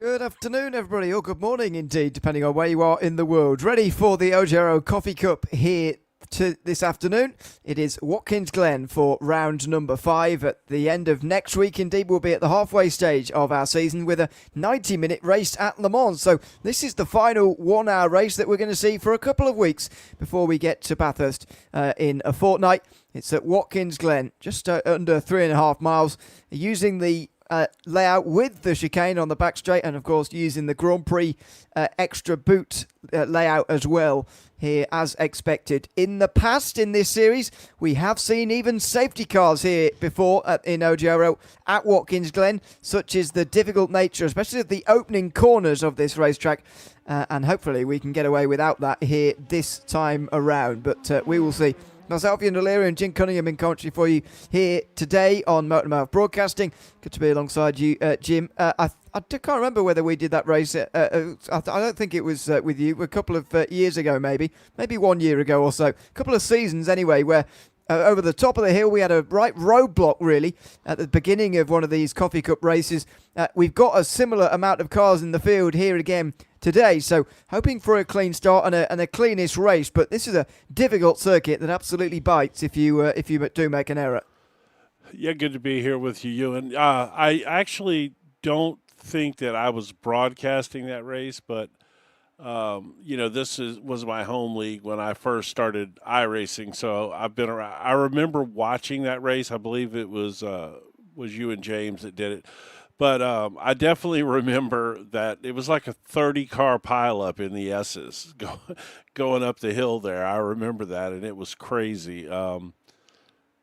Good afternoon, everybody, or good morning indeed, depending on where you are in the world. Ready for the OGRL Coffee Cup here this afternoon. It is Watkins Glen for round number 5. At the end of next week, indeed, we'll be at the halfway stage of our season with a 90-minute race at Le Mans. So this is the final 1-hour race that we're going to see for a couple of weeks before we get to Bathurst in a fortnight. It's at Watkins Glen, just under 3.5 miles, using the layout with the chicane on the back straight, and of course using the Grand Prix extra boot layout as well here as expected. In the past in this series we have seen even safety cars here before in OGRL at Watkins Glen, such is the difficult nature especially of the opening corners of this racetrack, and hopefully we can get away without that here this time around, but we will see. Myself, Ian O'Leary, and Jim Cunningham in commentary for you here today on MotorMouth Broadcasting. Good to be alongside you, Jim. I can't remember whether we did that race. I don't think it was with you. A couple of years ago, maybe 1 year ago or so. A couple of seasons anyway, where over the top of the hill we had a right roadblock really at the beginning of one of these Coffee Cup races. We've got a similar amount of cars in the field here again today, so hoping for a clean start and a cleanest race, but this is a difficult circuit that absolutely bites if you do make an error. Yeah, good to be here with you, Ewan. I actually don't think that I was broadcasting that race, but this was my home league when I first started iRacing, so I've been around. I remember watching that race. I believe it was you and James that did it. But I definitely remember that it was like a 30-car pileup in the Esses going up the hill there. I remember that, and it was crazy.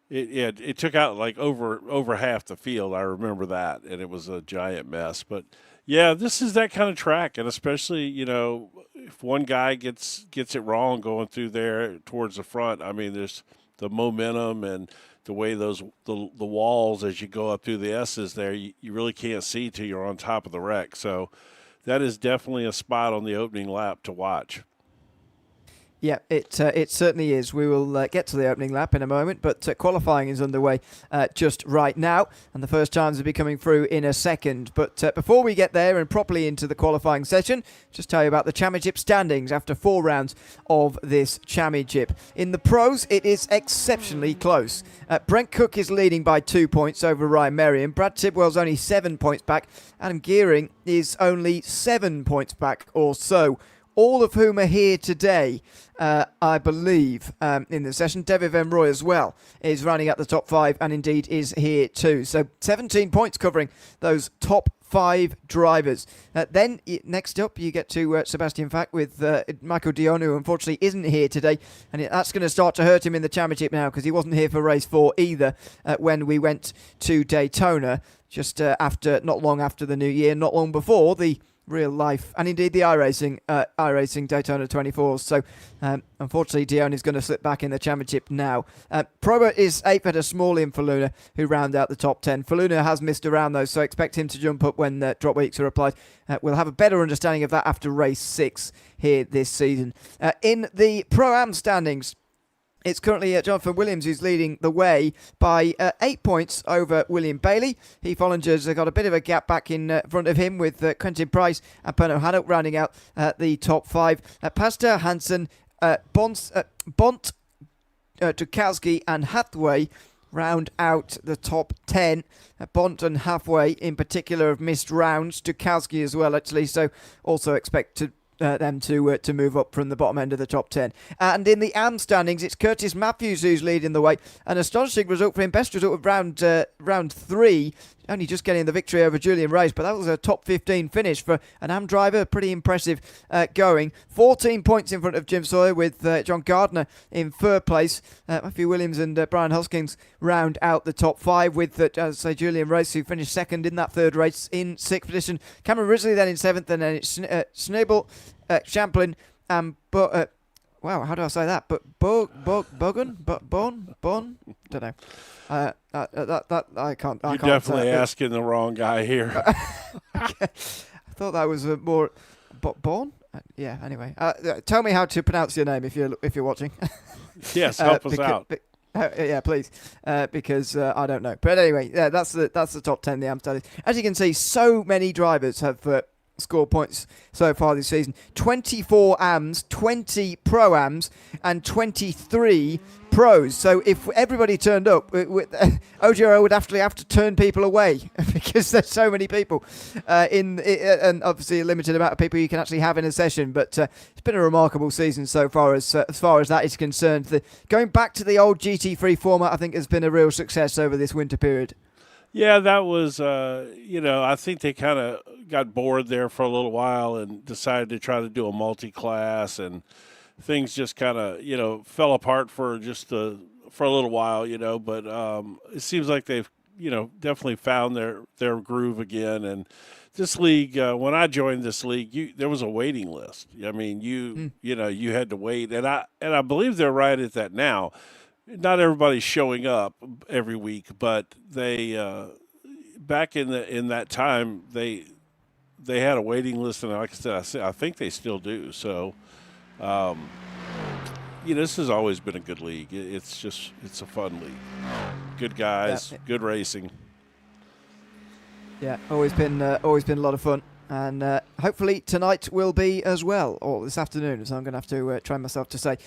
It took out like over half the field. I remember that, and it was a giant mess. But yeah, this is that kind of track, and especially if one guy gets it wrong going through there towards the front. I mean, there's the momentum and the way the walls as you go up through the S's there, you really can't see till you're on top of the wreck. So that is definitely a spot on the opening lap to watch. Yeah, it certainly is. We will get to the opening lap in a moment, but qualifying is underway just right now, and the first times will be coming through in a second. But before we get there and properly into the qualifying session, just tell you about the championship standings after 4 rounds of this championship. In the pros, it is exceptionally close. Brent Cook is leading by 2 points over Ryan Merriam. Brad Tidwell's only 7 points back. Adam Gearing is only 7 points back or so. All of whom are here today, I believe, in the session. David Van Roy as well is running at the top 5 and indeed is here too. So 17 points covering those top 5 drivers. Then next up you get to Sebastian Fack with Michael Dion, who unfortunately isn't here today, and that's going to start to hurt him in the championship now because he wasn't here for race 4 either when we went to Daytona just not long after the new year, not long before the real life and indeed the iRacing Daytona 24s. So unfortunately Dion is going to slip back in the championship now. Probert is 8th at a small in for Luna, who round out the top 10. Faluna has missed around though, so expect him to jump up when drop weeks are applied. We'll have a better understanding of that after race 6 here this season. In the Pro-Am standings, it's currently Jonathan Williams who's leading the way by 8 points over William Bailey. Heath Hollinger's got a bit of a gap back in front of him with Quentin Price and Pernod Haddock rounding out the top 5. Pastor, Hansen, Bont, Tukowski and Hathaway round out the top 10. Bont and Hathaway in particular have missed rounds. Tukowski as well actually, so also expect them to move up from the bottom end of the top 10. And in the AM standings, it's Curtis Matthews who's leading the way. An astonishing result for him. Best result of round 3. Only just getting the victory over Julian Rice, but that was a top 15 finish for an AM driver. Pretty impressive going. 14 points in front of Jim Sawyer with John Gardner in 3rd place. Matthew Williams and Brian Hoskins round out the top 5 with, as I say, Julian Rice, who finished 2nd in that 3rd race in 6th position. Cameron Risley then in 7th, and then it's Snable, Champlin, and wow, how do I say that? But Bogan? Bon? Don't know. That I can't. You're definitely asking the wrong guy here. I thought that was more Bon. Yeah. Anyway, tell me how to pronounce your name if you're watching. Yes, help us out. Yeah, please, because I don't know. But anyway, yeah, that's the top 10. The Amstel. As you can see, so many drivers have score points so far this season. 24 AMs, 20 Pro-Ams, and 23 pros. So if everybody turned up, OGRL would actually have to turn people away because there's so many people and obviously a limited amount of people you can actually have in a session. But it's been a remarkable season so far as that is concerned. Going back to the old GT3 format, I think has been a real success over this winter period. Yeah, that was, I think they kind of got bored there for a little while and decided to try to do a multi-class, and things just kind of, fell apart for a little while, but it seems like they've, definitely found their groove again. And this league, when I joined this league, there was a waiting list. I mean, you had to wait, and I believe they're right at that now. Not everybody's showing up every week, but they back in that time they had a waiting list, and like I said, I think they still do. So, this has always been a good league. It's a fun league. Good guys, good racing. Yeah, always been a lot of fun. And hopefully tonight will be as well, or this afternoon, as I'm going to have to try myself to say.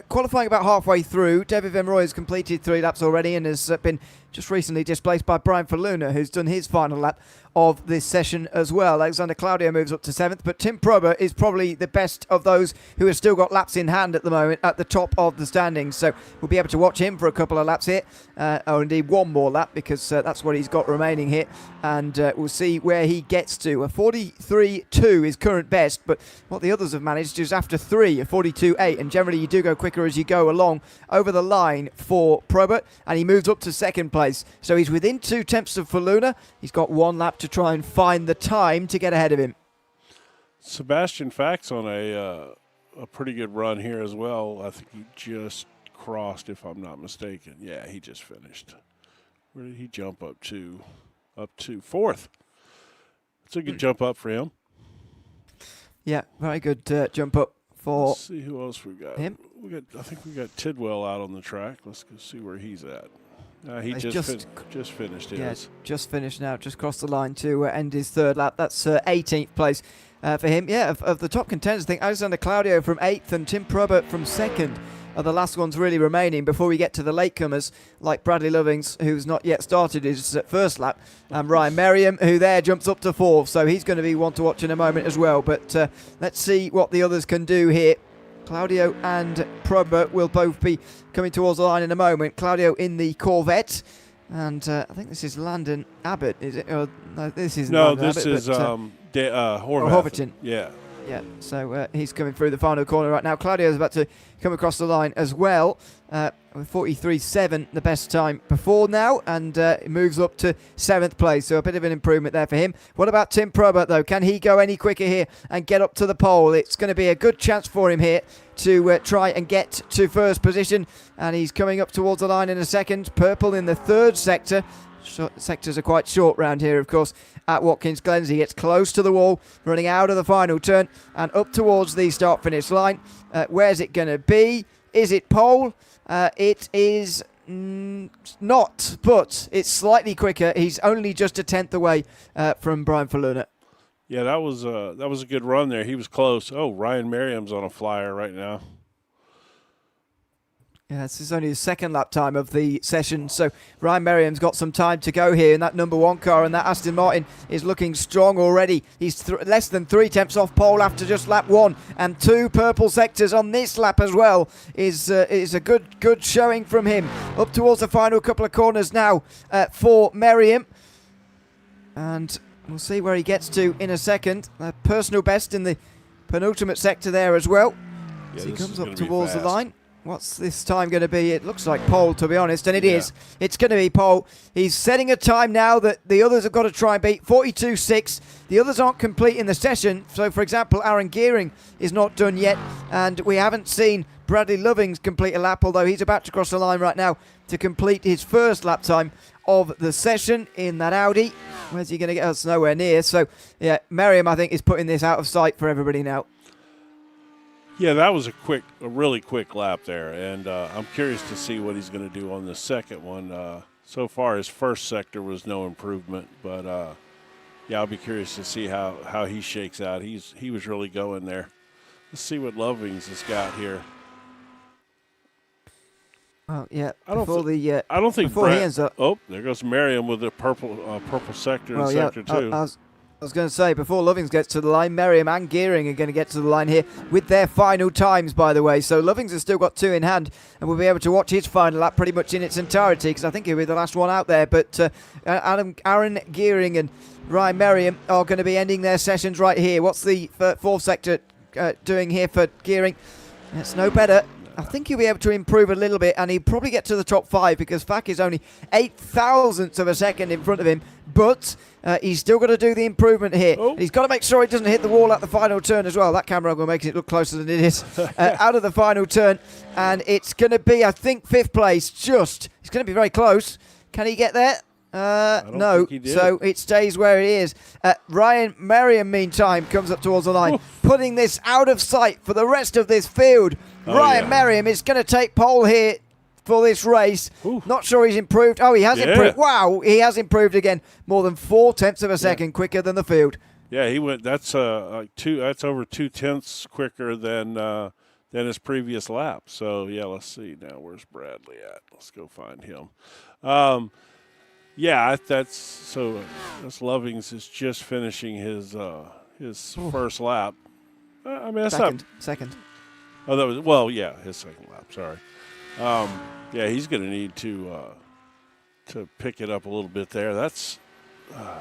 Qualifying about halfway through, David Vemroy has completed 3 laps already and has been just recently displaced by Brian Faluna, who's done his final lap of this session as well. Alexander Claudio moves up to 7th, but Tim Prober is probably the best of those who have still got laps in hand at the moment at the top of the standings. So we'll be able to watch him for a couple of laps here, or indeed one more lap, because that's what he's got remaining here. And we'll see where he gets to. A 43.2 is current best, but what the others have managed is after 3, a 42.8, and generally you do go quicker as you go along over the line for Probert, and he moves up to 2nd place. So he's within 2 tenths of Faluna. He's got 1 lap to try and find the time to get ahead of him. Sebastian Fax on a pretty good run here as well. I think he just crossed, if I'm not mistaken. Yeah, he just finished. Where did he jump up to? Up to 4th. It's a good jump up for him. Yeah, very good jump up for. Let's see who else we got. Him. I think we got Tidwell out on the track. Let's go see where he's at. He just finished his. Yeah, just finished now. Just crossed the line to end his 3rd lap. That's 18th place for him. Yeah, of the top contenders, I think Alexander Claudio from 8th and Tim Probert from 2nd are the last ones really remaining before we get to the latecomers like Bradley Lovings, who's not yet started his 1st lap, and Ryan Merriam, who there jumps up to 4th. So he's going to be one to watch in a moment as well. But let's see what the others can do here. Claudio and Probert will both be coming towards the line in a moment. Claudio in the Corvette, and I think this is Landon Abbott, is it? No, this is Horvatin. Yeah. Yeah, so he's coming through the final corner right now. Claudio's about to come across the line as well. With 43.7, the best time before now, and it moves up to 7th place. So a bit of an improvement there for him. What about Tim Probert, though? Can he go any quicker here and get up to the pole? It's going to be a good chance for him here to try and get to 1st position. And he's coming up towards the line in a second. Purple in the 3rd sector. Sectors are quite short round here, of course, at Watkins Glen. He gets close to the wall, running out of the final turn and up towards the start-finish line. Where's it going to be? Is it pole? It is not, but it's slightly quicker. He's only just a 10th away from Brian Faluna. Yeah, that was a good run there. He was close. Oh, Ryan Merriam's on a flyer right now. Yeah, this is only the 2nd lap time of the session, so Ryan Merriam's got some time to go here in that number 1 car, and that Aston Martin is looking strong already. He's less than 3 tenths off pole after just lap 1, and 2 purple sectors on this lap as well is a good showing from him. Up towards the final couple of corners now for Merriam, and we'll see where he gets to in a second. Personal best in the penultimate sector there as well. Yeah, as he comes up towards the line. What's this time going to be? It looks like pole, to be honest, and it is. It's going to be pole. He's setting a time now that the others have got to try and beat, 42.6. The others aren't complete in the session. So, for example, Aaron Gearing is not done yet, and we haven't seen Bradley Lovings complete a lap, although he's about to cross the line right now to complete his 1st lap time of the session in that Audi. Where's he going to get us? Nowhere near. So, yeah, Merriam, I think, is putting this out of sight for everybody now. Yeah, that was a really quick lap there, and I'm curious to see what he's going to do on the 2nd one. So far, his 1st sector was no improvement, but yeah, I'll be curious to see how he shakes out. He was really going there. Let's see what Lovings has got here. Well, yeah. I don't think before he ends up. Oh, there goes Merriam with the purple sector in sector 2. I was going to say, before Lovings gets to the line, Merriam and Gearing are going to get to the line here with their final times, by the way. So Lovings has still got 2 in hand, and we'll be able to watch his final lap pretty much in its entirety, because I think he'll be the last one out there. But Aaron Gearing and Ryan Merriam are going to be ending their sessions right here. What's the fourth sector doing here for Gearing? It's no better. I think he'll be able to improve a little bit, and he'll probably get to the top 5, because Fak is only 0.008 of a second in front of him. But he's still got to do the improvement here. Oh. He's got to make sure he doesn't hit the wall at the final turn as well. That camera angle makes it look closer than it is. Out of the final turn, and it's going to be, I think, 5th place. It's going to be very close. Can he get there? No, so it stays where it is. Ryan Merriam, meantime, comes up towards the line, putting this out of sight for the rest of this field. Ryan Merriam is going to take pole here for this race. Not sure he's improved. Oh, he has improved. Wow, he has improved again. More than 0.4 of a second quicker than the field. Yeah, he went. That's over 0.2 quicker than his previous lap. So yeah, let's see now. Where's Bradley at? Let's go find him. Yeah, that's Lovings is just finishing his first lap. I mean, that's second. Oh, that was his second lap. Sorry. Yeah, he's going to need to pick it up a little bit there. That's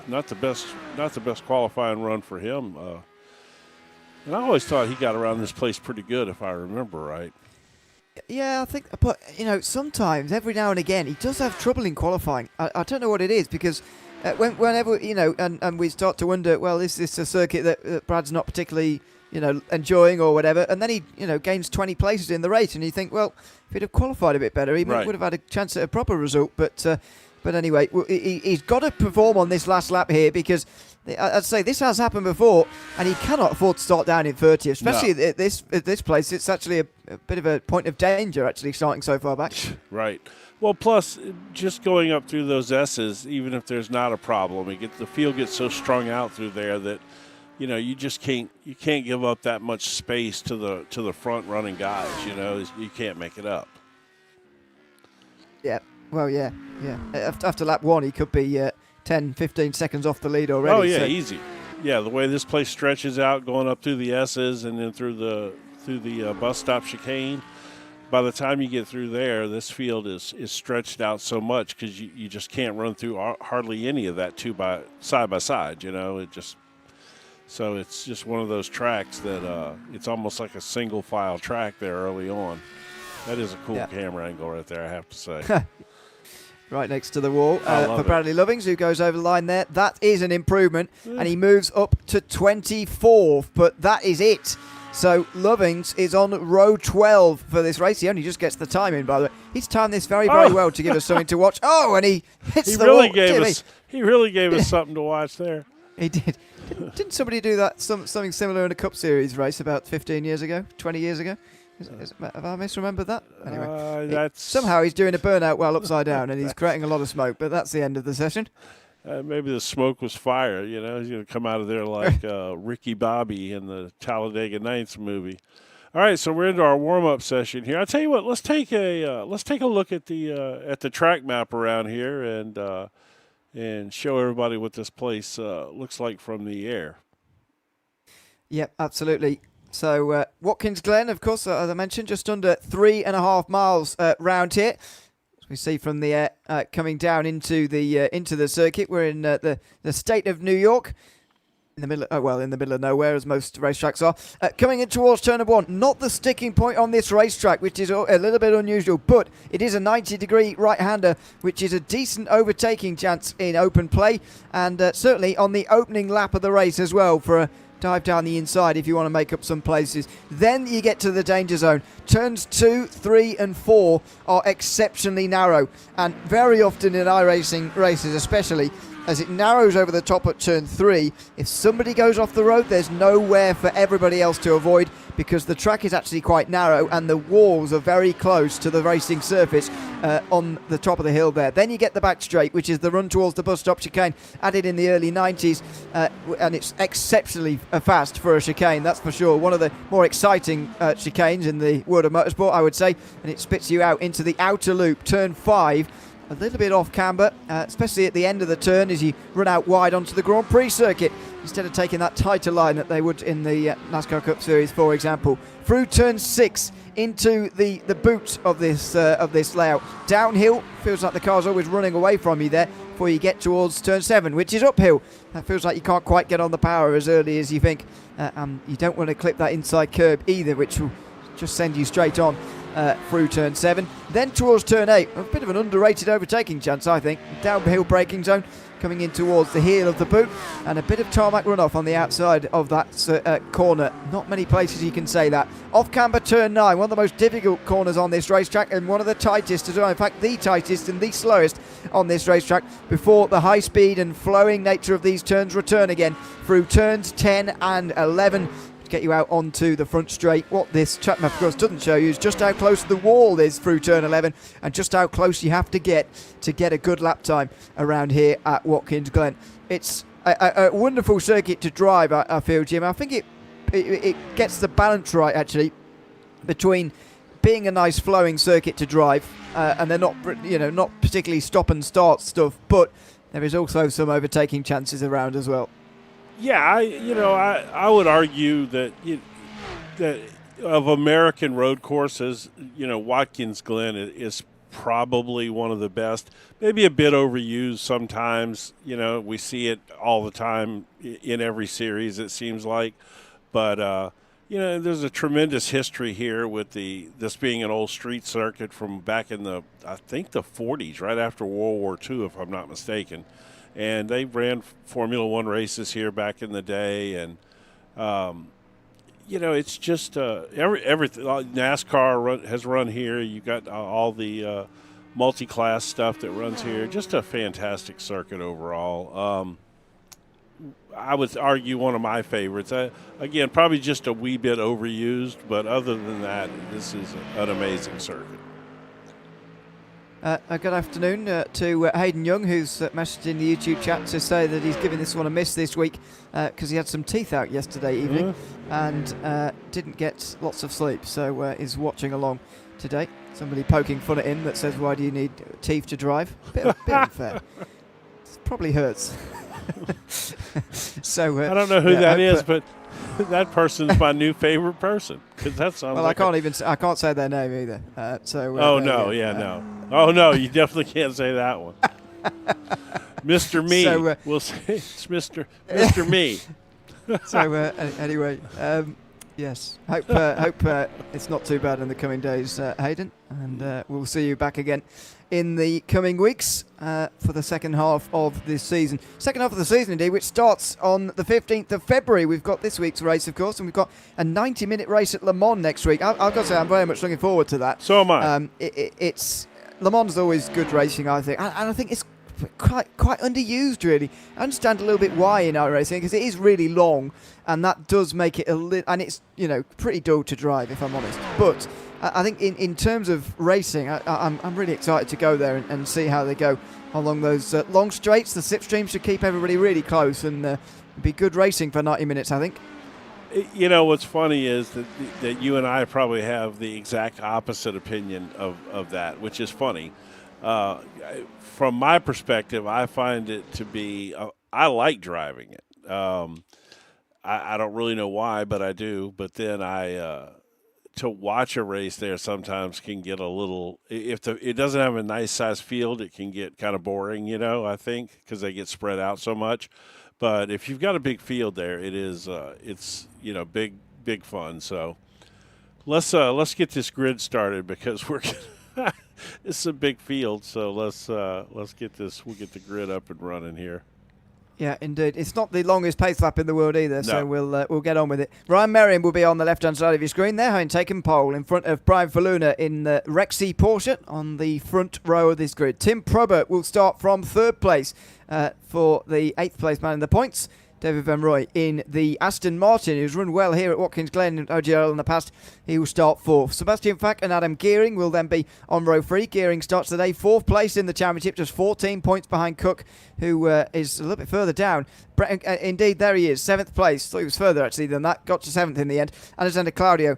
not the best qualifying run for him. And I always thought he got around this place pretty good, if I remember right. Yeah, I think, but sometimes, every now and again, he does have trouble in qualifying. I don't know what it is, because whenever and we start to wonder, well, is this a circuit that Brad's not particularly enjoying or whatever, and then he gains 20 places in the race, and you think, well, if he'd have qualified a bit better, he would have had a chance at a proper result. But anyway, he's got to perform on this last lap here, because I'd say this has happened before, and he cannot afford to start down in 30th, especially at this place. It's actually a bit of a point of danger, actually, starting so far back. Right. Well, plus, just going up through those S's, even if there's not a problem, the field gets so strung out through there that you just can't give up that much space to the front running guys. You can't make it up. Yeah. Well, yeah. After lap 1, he could be 10, 15 seconds off the lead already. Oh, yeah, easy. Yeah, the way this place stretches out, going up through the S's and then through the bus stop chicane, by the time you get through there, this field is stretched out so much, because you just can't run through hardly any of that side by side. So it's just one of those tracks that it's almost like a single file track there early on. That is a cool camera angle right there, I have to say. Right next to the wall for Bradley Lovings, who goes over the line there. That is an improvement, and he moves up to 24th, but that is it. So Lovings is on row 12 for this race. He only just gets the time in, by the way. He's timed this very, very well to give us something to watch. Oh, and he hits the wall. He really gave us something to watch there. He did. Didn't somebody do that, something similar in a Cup Series race about 15 years ago, 20 years ago? Have I misremembered that? Anyway, somehow he's doing a burnout while upside down, and he's creating a lot of smoke, but that's the end of the session. Maybe the smoke was fire. He's going to come out of there like Ricky Bobby in the Talladega Nights movie. All right, so we're into our warm-up session here. I tell you what, let's take a look at the track map around here and show everybody what this place looks like from the air. Yep, absolutely. So Watkins Glen, of course, as I mentioned, just under 3.5 miles round here. As we see from the air coming down into the circuit, we're in the state of New York, in the middle of nowhere, as most racetracks are. Coming in towards turn of 1, not the sticking point on this racetrack, which is a little bit unusual, but it is a 90-degree right-hander, which is a decent overtaking chance in open play, and certainly on the opening lap of the race as well for a dive down the inside if you want to make up some places. Then you get to the danger zone. Turns 2, 3 and 4 are exceptionally narrow, and very often in iRacing races especially, as it narrows over the top at turn 3, if somebody goes off the road, there's nowhere for everybody else to avoid, because the track is actually quite narrow and the walls are very close to the racing surface on the top of the hill there. Then you get the back straight, which is the run towards the bus stop chicane, added in the early 90s, and it's exceptionally fast for a chicane, that's for sure. One of the more exciting chicanes in the world of motorsport, I would say, and it spits you out into the outer loop, turn 5. A little bit off camber, especially at the end of the turn as you run out wide onto the Grand Prix circuit instead of taking that tighter line that they would in the NASCAR Cup Series, for example. Through turn 6 into the boot of this layout. Downhill, feels like the car's always running away from you there before you get towards turn 7, which is uphill. That feels like you can't quite get on the power as early as you think. You don't want to clip that inside curb either, which will just send you straight on through turn 7. Then towards turn 8, a bit of an underrated overtaking chance, I think. Downhill braking zone coming in towards the heel of the boot, and a bit of tarmac runoff on the outside of that corner. Not many places you can say that. Off camber turn 9, one of the most difficult corners on this racetrack, and one of the tightest as well. In fact, the tightest and the slowest on this racetrack, before the high speed and flowing nature of these turns return again through turns 10 and 11. Get you out onto the front straight. What this track map, of course, doesn't show you is just how close the wall is through turn 11 and just how close you have to get a good lap time around here at Watkins Glen. It's a wonderful circuit to drive, I feel, Jim. I think it gets the balance right, actually, between being a nice flowing circuit to drive and they're not particularly stop and start stuff, but there is also some overtaking chances around as well. Yeah, I would argue that that of American road courses, Watkins Glen is probably one of the best. Maybe a bit overused sometimes. We see it all the time in every series, it seems like. But there's a tremendous history here with this being an old street circuit from back in the 40s, right after World War II, if I'm not mistaken. And they ran Formula One races here back in the day, and it's just everything. NASCAR has run here. You got all the multi-class stuff that runs here. Just a fantastic circuit overall. I would argue one of my favorites. Again, probably just a wee bit overused, but other than that, this is an amazing circuit. Good afternoon to Hayden Young, who's messaged in the YouTube chat to say that he's giving this one a miss this week because he had some teeth out yesterday evening and didn't get lots of sleep, so is watching along today. Somebody poking fun at him that says, "Why do you need teeth to drive?" Bit unfair. It probably hurts. So I don't know who that is, but that person's my new favorite person, because that sounds. Well, like I can't say their name either. No. Oh no, you definitely can't say that one. Mr. Me. So, we'll say it's Mr. Me. So anyway, yes. Hope it's not too bad in the coming days, Hayden, and we'll see you back again in the coming weeks for the second half of this season. Second half of the season, indeed, which starts on the 15th of February. We've got this week's race, of course, and we've got a 90-minute race at Le Mans next week. I've got to say, I'm very much looking forward to that. So am I. It's Le Mans is always good racing, I think, and I think it's quite underused, really. I understand a little bit why in our racing, because it is really long, and that does make it a little, and it's pretty dull to drive, if I'm honest. But I think in terms of racing, I'm really excited to go there and see how they go along those long straights. The slipstream should keep everybody really close and be good racing for 90 minutes, I think. What's funny is that you and I probably have the exact opposite opinion of that, which is funny. From my perspective, I find it to be I like driving it. I don't really know why, but I do. But then to watch a race there sometimes can get a little, if it doesn't have a nice sized field, it can get kind of boring, I think, because they get spread out so much. But if you've got a big field there, it's big fun. So let's get this grid started, because it's a big field. So let's get this. We'll get the grid up and running here. Yeah, indeed. It's not the longest pace lap in the world either, so No. we'll get on with it. Ryan Merriam will be on the left-hand side of your screen there, having taken pole in front of Brian Faluna in the Rexy Porsche on the front row of this grid. Tim Probert will start from third place for the 8th place man in the points. David Van Roy in the Aston Martin, who's run well here at Watkins Glen and OGRL in the past. He will start fourth. Sebastian Fack and Adam Gearing will then be on row 3. Gearing starts today fourth place in the championship, just 14 points behind Cook, who is a little bit further down. Indeed, there he is, 7th place. Thought he was further actually than that. Got to 7th in the end. Alexander Claudio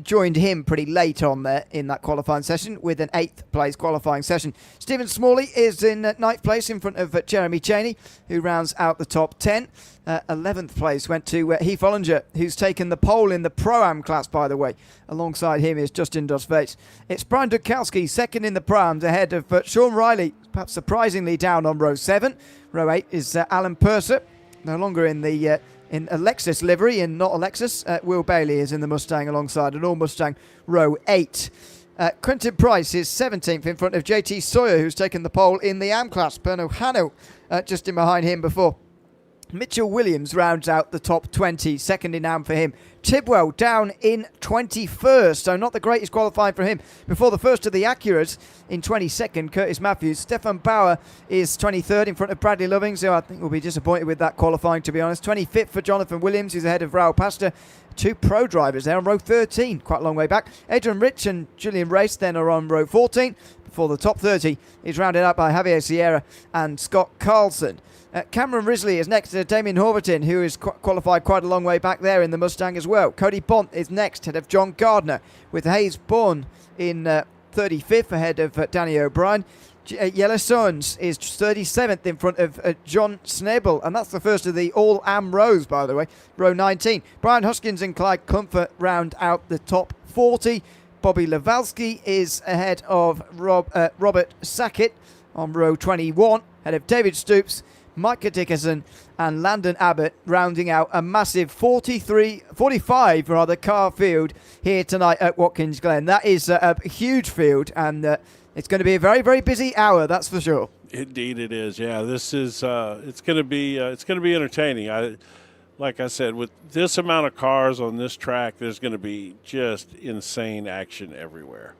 joined him pretty late on there in that qualifying session with an 8th place qualifying session. Stephen Smalley is in 9th place in front of Jeremy Cheney, who rounds out the top 10. 11th place went to Heath Ollinger, who's taken the pole in the Pro-Am class, by the way. Alongside him is Justin Dos Vates. It's Brian Dukowski, second in the Pro-Ams, ahead of Sean Riley, perhaps surprisingly down on row 7. Row 8 is Alan Purser, no longer in the in a Lexus livery, and not a Lexus. Will Bailey is in the Mustang alongside an all-Mustang row 8. Quentin Price is 17th in front of JT Sawyer, who's taken the pole in the AM class. Berno Hano just in behind him before. Mitchell Williams rounds out the top 20, second in AM for him. Tidwell down in 21st, so not the greatest qualifying for him. Before the first of the Acuras in 22nd, Curtis Matthews. Stefan Bauer is 23rd in front of Bradley Lovings, who I think will be disappointed with that qualifying, to be honest. 25th for Jonathan Williams, who's ahead of Raul Pasta. 2 pro drivers there on row 13, quite a long way back. Adrian Rich and Julian Race then are on row 14. Before the top 30 is rounded out by Javier Sierra and Scott Carlson. Cameron Risley is next to Damien Horvatin, who is qualified quite a long way back there in the Mustang as well. Cody Bont is next, ahead of John Gardner, with Hayes Bourne in 35th, ahead of Danny O'Brien. Yella Sons is 37th in front of John Snable, and that's the first of the all-AM rows, by the way, row 19. Brian Huskins and Clyde Comfort round out the top 40. Bobby Lewalski is ahead of Robert Sackett on row 21, ahead of David Stoops, Micah Dickerson and Landon Abbott, rounding out a massive 45 car field here tonight at Watkins Glen. That is a huge field, and it's going to be a very, very busy hour, that's for sure. Indeed it is. Yeah, this is it's going to be entertaining. Like I said, with this amount of cars on this track, there's going to be just insane action everywhere.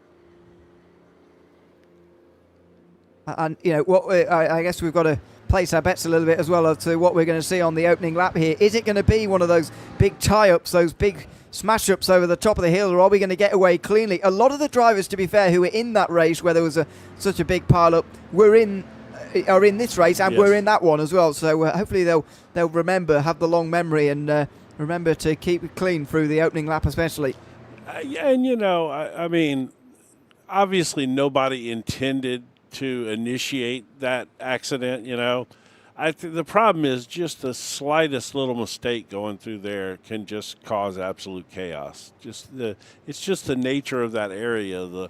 And I guess we've got to place our bets a little bit as well as to what we're going to see on the opening lap here. Is it going to be one of those big tie-ups, those big smash-ups over the top of the hill, or are we going to get away cleanly? A lot of the drivers, to be fair, who were in that race where there was such a big pile-up, are in this race, and yes, we're in that one as well. So hopefully they'll remember, have the long memory, and remember to keep it clean through the opening lap especially. And, I mean, obviously nobody intended to initiate that accident, I think the problem is just the slightest little mistake going through there can just cause absolute chaos. It's just the nature of that area, the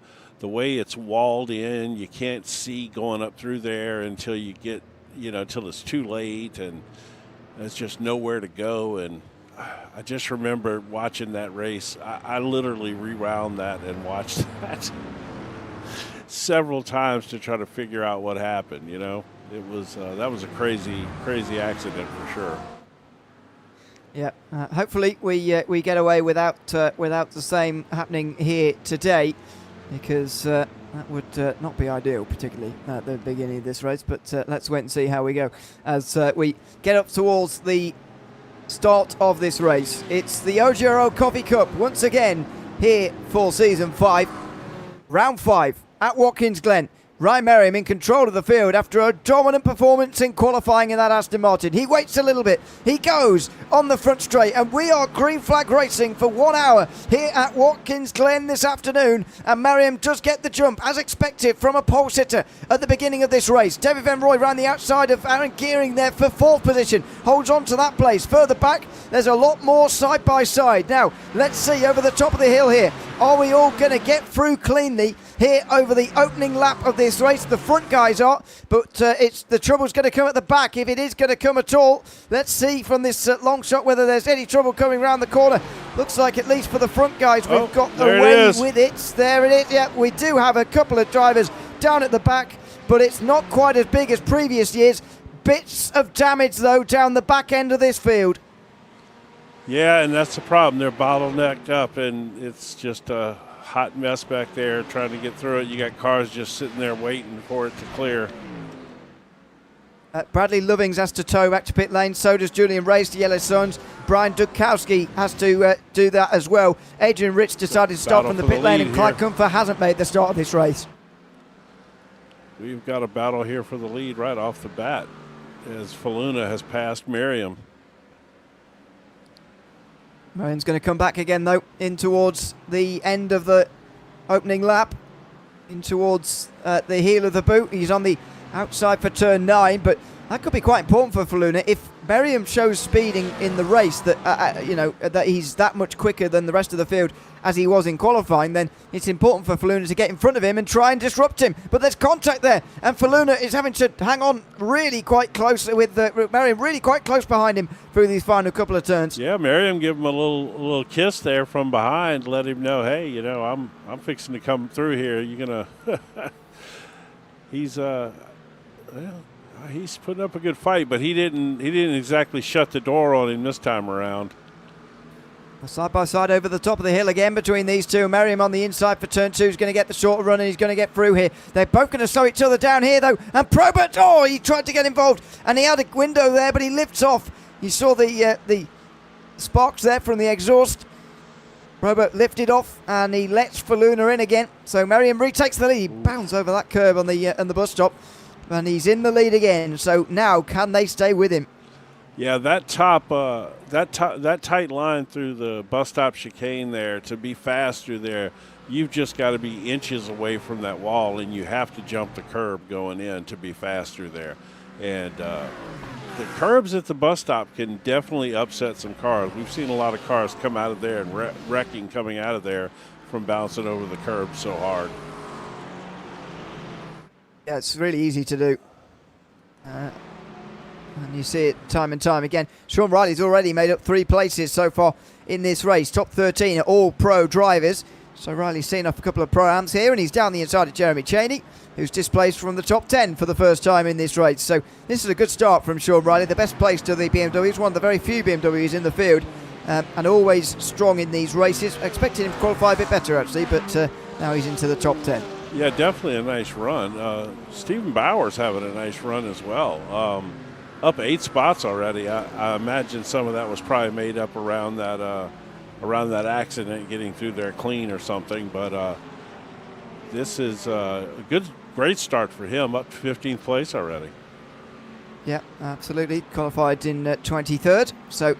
way it's walled in. You can't see going up through there until you get, until it's too late, and there's just nowhere to go. And I just remember watching that race. I literally rewound that and watched that several times to try to figure out what happened. It was that was a crazy accident for sure. Yeah, hopefully we get away without the same happening here today, because that would not be ideal, particularly at the beginning of this race. But let's wait and see how we go as we get up towards the start of this race. It's the OGRL Coffee Cup once again here for season 5, round 5. At Watkins Glen, Ryan Merriam in control of the field after a dominant performance in qualifying in that Aston Martin. He waits a little bit. He goes on the front straight, and we are green flag racing for 1 hour here at Watkins Glen this afternoon. And Merriam does get the jump, as expected, from a pole sitter at the beginning of this race. David Van Roy round the outside of Aaron Gearing there for 4th position. Holds on to that place. Further back, there's a lot more side by side. Now, let's see over the top of the hill here. Are we all going to get through cleanly here over the opening lap of this race? The front guys are, but it's the trouble's going to come at the back, if it is going to come at all. Let's see from this long shot whether there's any trouble coming round the corner. Looks like, at least for the front guys, we've got away with it. There it is. Yeah, we do have a couple of drivers down at the back, but it's not quite as big as previous years. Bits of damage, though, down the back end of this field. Yeah, and that's the problem. They're bottlenecked up, and it's just a hot mess back there trying to get through it. You got cars just sitting there waiting for it to clear. Bradley Lovings has to tow back to pit lane. So does Julian Race, the Yellow Suns. Brian Dukowski has to do that as well. Adrian Rich decided to start from the pit lane, and Clyde Comfer hasn't made the start of this race. We've got a battle here for the lead right off the bat as Faluna has passed Merriam. Merriam's going to come back again, though, in towards the end of the opening lap, in towards the heel of the boot. He's on the outside for turn 9, but that could be quite important for Faluna. If Merriam shows speed in the race that that he's that much quicker than the rest of the field as he was in qualifying, then it's important for Faluna to get in front of him and try and disrupt him. But there's contact there, and Faluna is having to hang on really quite close with Merriam really quite close behind him through these final couple of turns. Yeah, Merriam gave him a little kiss there from behind, let him know, hey, I'm fixing to come through here. You're gonna he's putting up a good fight, but he didn't exactly shut the door on him this time around. Side by side over the top of the hill again between these two. Merriam on the inside for turn 2 is going to get the shorter run, and he's going to get through here. They're both going to slow each other down here, though. And Probert, he tried to get involved, and he had a window there, but he lifts off. You saw the sparks there from the exhaust. Probert lifted off, and he lets Faluna in again. So Merriam retakes the lead. He bounds over that curb on the bus stop, and he's in the lead again. So now, can they stay with him? Yeah, that tight line through the bus stop chicane there, to be fast through there, you've just got to be inches away from that wall, and you have to jump the curb going in to be fast through there. And the curbs at the bus stop can definitely upset some cars. We've seen a lot of cars come out of there and wrecking coming out of there from bouncing over the curb so hard. Yeah, it's really easy to do. And you see it time and time again. Sean Riley's already made up 3 places so far in this race. Top 13 are all pro drivers. So Riley's seen off a couple of pro-ams here, and he's down the inside of Jeremy Cheney, who's displaced from the top 10 for the first time in this race. So this is a good start from Sean Riley. The best place to the BMW. He's one of the very few BMWs in the field, and always strong in these races. Expected him to qualify a bit better, actually, but now he's into the top 10. Yeah, definitely a nice run. Stephen Bauer's having a nice run as well. Up 8 spots already. I imagine some of that was probably made up around that accident, getting through there clean or something. But this is a great start for him, up to 15th place already. Yeah, absolutely. Qualified in 23rd, so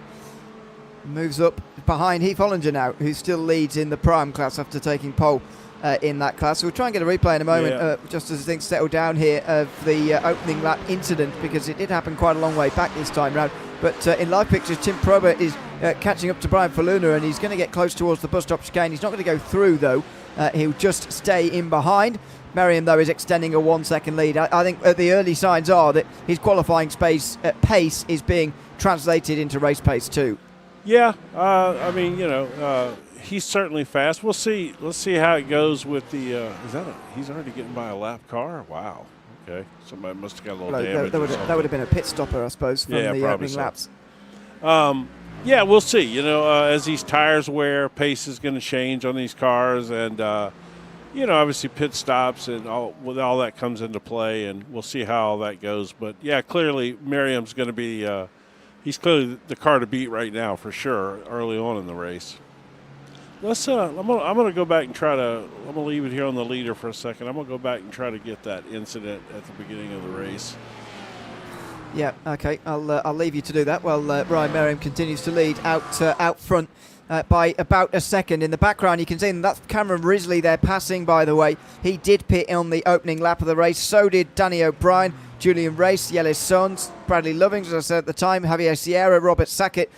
moves up behind Heath Hollinger now, who still leads in the prime class after taking pole in that class. So we'll try and get a replay in a moment, just as things settle down here, of the opening lap incident, because it did happen quite a long way back this time round. But in live pictures, Tim Probert is catching up to Brian Faluna, and he's going to get close towards the bus stop chicane. He's not going to go through, though. He'll just stay in behind. Merriam, though, is extending a 1-second lead. I think the early signs are that his qualifying pace is being translated into race pace too. Yeah, I mean, he's certainly fast. We'll see. Let's see how it goes with the. He's already getting by a lap car. Wow. Okay. Somebody must have got a little damage. That would have been a pit stopper, I suppose, from the opening laps. Yeah, we'll see. As these tires wear, pace is going to change on these cars, and obviously pit stops and all that comes into play, and we'll see how all that goes. But yeah, clearly Merriam's going to be. He's clearly the car to beat right now for sure. Early on in the race. I'm gonna go back and try to. I'm gonna leave it here on the leader for a second. I'm gonna go back and try to get that incident at the beginning of the race. Yeah. Okay. I'll leave you to do that. Well, Ryan Merriam continues to lead out front by about a second. In the background, you can see that's Cameron Risley there passing. By the way, he did pit on the opening lap of the race. So did Danny O'Brien, Julian Race, Yellis Sons, Bradley Lovings, as I said at the time, Javier Sierra, Robert Sackett,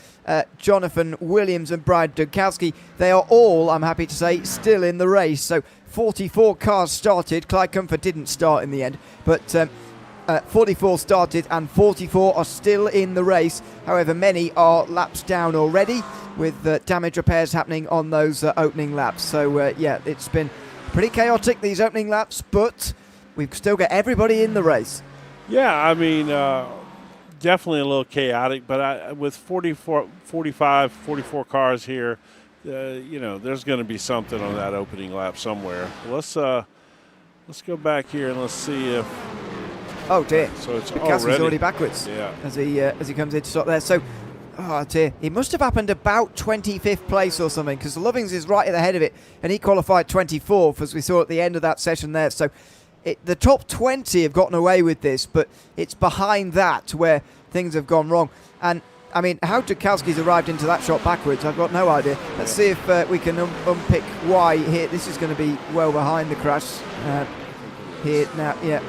Jonathan Williams and Brian Dukowski. They are all, I'm happy to say, still in the race. So 44 cars started. Clyde Comfort didn't start in the end, but 44 started and 44 are still in the race. However, many are laps down already, with damage repairs happening on those opening laps. So it's been pretty chaotic, these opening laps, but we've still got everybody in the race. Yeah, I mean, definitely a little chaotic, but with 44 cars here, there's going to be something on that opening lap somewhere. Let's go back here and let's see if Oh dear. So it's Kowski's already backwards. Yeah. As he comes in to stop there. So, oh dear, it must have happened about 25th place or something, because Lovings is right at the head of it, and he qualified 24th, as we saw at the end of that session there. So, the top 20 have gotten away with this, but it's behind that where things have gone wrong. And I mean, how Kowski's arrived into that shot backwards, I've got no idea. Let's see if we can unpick why here. This is going to be well behind the crash here now. Yeah,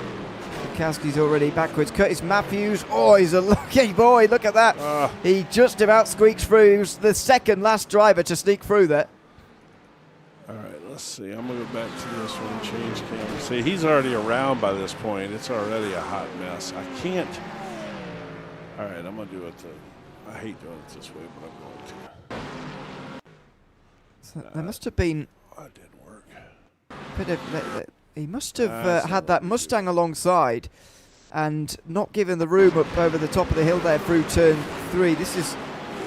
Kowski's already backwards. Curtis Matthews, oh, he's a lucky boy. Look at that. He just about squeaks through. He was the second last driver to sneak through there. All right, let's see. I'm going to go back to this one, change camera. See, he's already around by this point. It's already a hot mess. I can't. All right, I'm going to do it. I hate doing it this way, but I'm going to. So there must have been. Oh, it didn't work. He must have had that Mustang alongside and not given the room up over the top of the hill there through turn 3.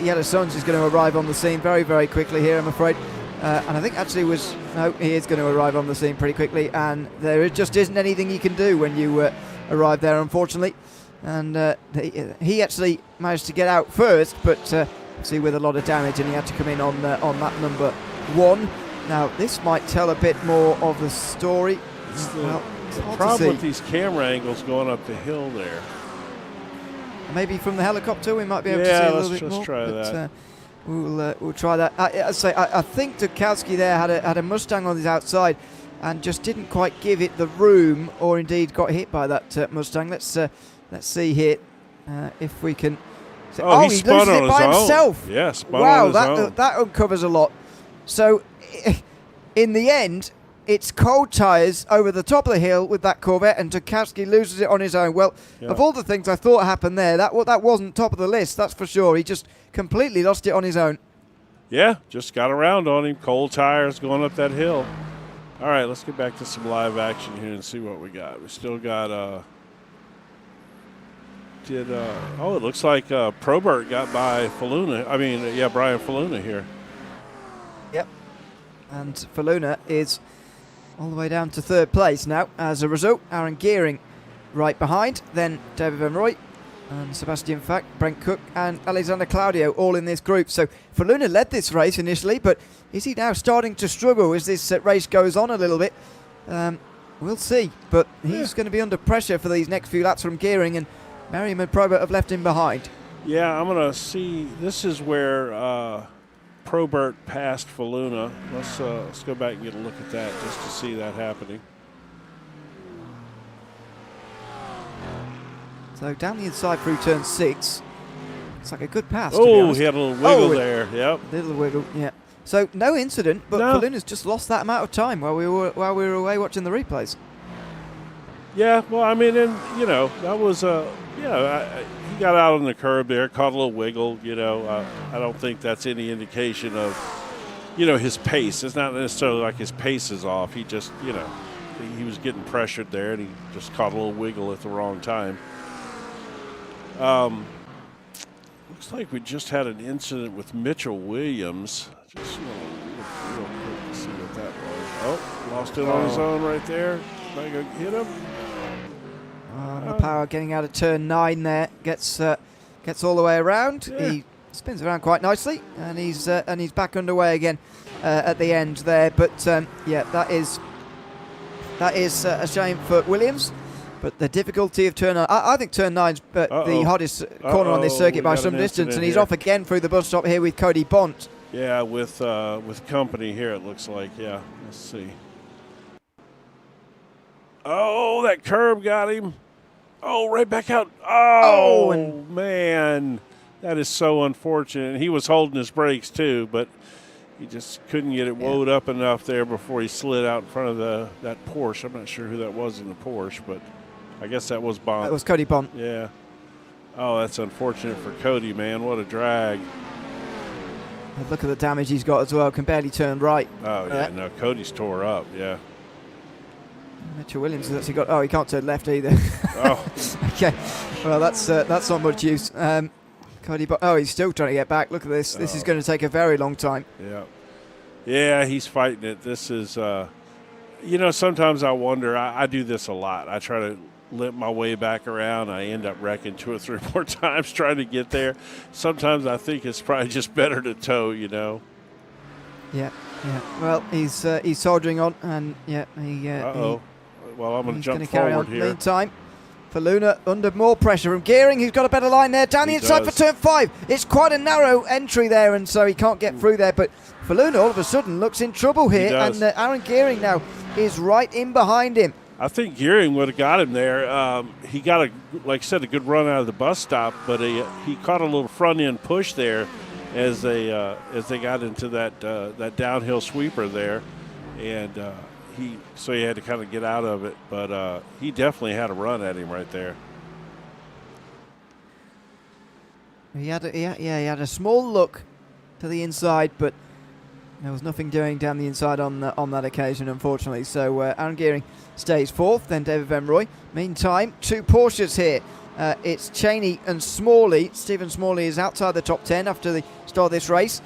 Yellow Suns is going to arrive on the scene very, very quickly here, I'm afraid. And I think actually he is going to arrive on the scene pretty quickly, and there just isn't anything you can do when you arrive there, unfortunately. And he actually managed to get out first, but see, with a lot of damage, and he had to come in on that number 1. Now, this might tell a bit more of the story. The problem with these camera angles going up the hill there. Maybe from the helicopter we might be able to see a little bit more. Yeah, let's try that. We'll try that. I think Kowski there had a Mustang on his outside and just didn't quite give it the room, or indeed got hit by that Mustang. Let's see here if we can. He loses spun on it by his himself. own. Yeah, spun on his own. That uncovers a lot. So, in the end, it's cold tyres over the top of the hill with that Corvette, and Kowski loses it on his own. Well, of all the things I thought happened there, that wasn't top of the list, that's for sure. He just completely lost it on his own. Yeah, just got around on him. Cold tires going up that hill. All right, let's get back to some live action here and see what we got. We still got it looks like Probert got by Brian Faluna here. Yep. And Faluna is all the way down to 3rd place now. As a result, Aaron Gearing right behind, then David Van Rooy and Sebastian Fack, Brent Cook and Alexander Claudio all in this group. So Faluna led this race initially, but is he now starting to struggle as this race goes on a little bit? We'll see, but he's going to be under pressure for these next few laps from Gearing, and Merriam and Probert have left him behind. Yeah, I'm going to see. This is where Probert passed Faluna. Let's go back and get a look at that just to see that happening. So down the inside through turn 6. It's like a good pass. Oh, he had a little wiggle there. Yep. Little wiggle, yeah. So no incident, but Faluna's just lost that amount of time while we were away watching the replays. Yeah, well, I mean, and that was he got out on the curb there, caught a little wiggle. I don't think that's any indication of his pace. It's not necessarily like his pace is off. He just he was getting pressured there, and he just caught a little wiggle at the wrong time. Looks like we just had an incident with Mitchell Williams. Just real quick to see what that was. Oh, lost it on his own right there. Might go hit him. The power getting out of turn 9 there. Gets all the way around. Yeah. He spins around quite nicely, and he's back underway again at the end there. But that is a shame for Williams. But the difficulty of turn 9, I think turn 9's the hottest corner on this circuit by some distance, and he's off again through the bus stop here with Cody Bont. Yeah, with company here, it looks like. Yeah, let's see. Oh, that curb got him. Oh, right back out. Oh, man. That is so unfortunate. He was holding his brakes, too, but he just couldn't get it woed up enough there before he slid out in front of that Porsche. I'm not sure who that was in the Porsche, but I guess that was Bont. That was Cody Bont. Yeah. Oh, that's unfortunate for Cody, man. What a drag. Look at the damage he's got as well. Can barely turn right. Oh, yeah. No, Cody's tore up. Yeah. Mitchell Williams has actually got. Oh, he can't turn left either. Oh. Okay. Well, that's not much use. Cody, he's still trying to get back. Look at this. This is going to take a very long time. Yeah. Yeah, he's fighting it. This is, sometimes I wonder. I do this a lot. I try to limp my way back around. I end up wrecking 2 or 3 more times trying to get there. Sometimes I think it's probably just better to tow, you know. Yeah. Well, he's soldiering on, and Well, I'm going to jump carry forward on. here. Meantime, Faluna under more pressure from Gearing, who's got a better line there. Down the inside for turn 5. It's quite a narrow entry there, and so he can't get through there. But Faluna all of a sudden looks in trouble here, and Aaron Gearing now is right in behind him. I think Gearing would have got him there. He got, like I said, a good run out of the bus stop, but he caught a little front end push there as they got into that downhill sweeper there, and he had to kind of get out of it. But he definitely had a run at him right there. He had a small look to the inside, but there was nothing doing down the inside on that occasion, unfortunately. So Aaron Gearing stays 4th, then David Van Roy. Meantime, 2 Porsches here. It's Cheney and Smalley. Stephen Smalley is outside the top 10 after the start of this race.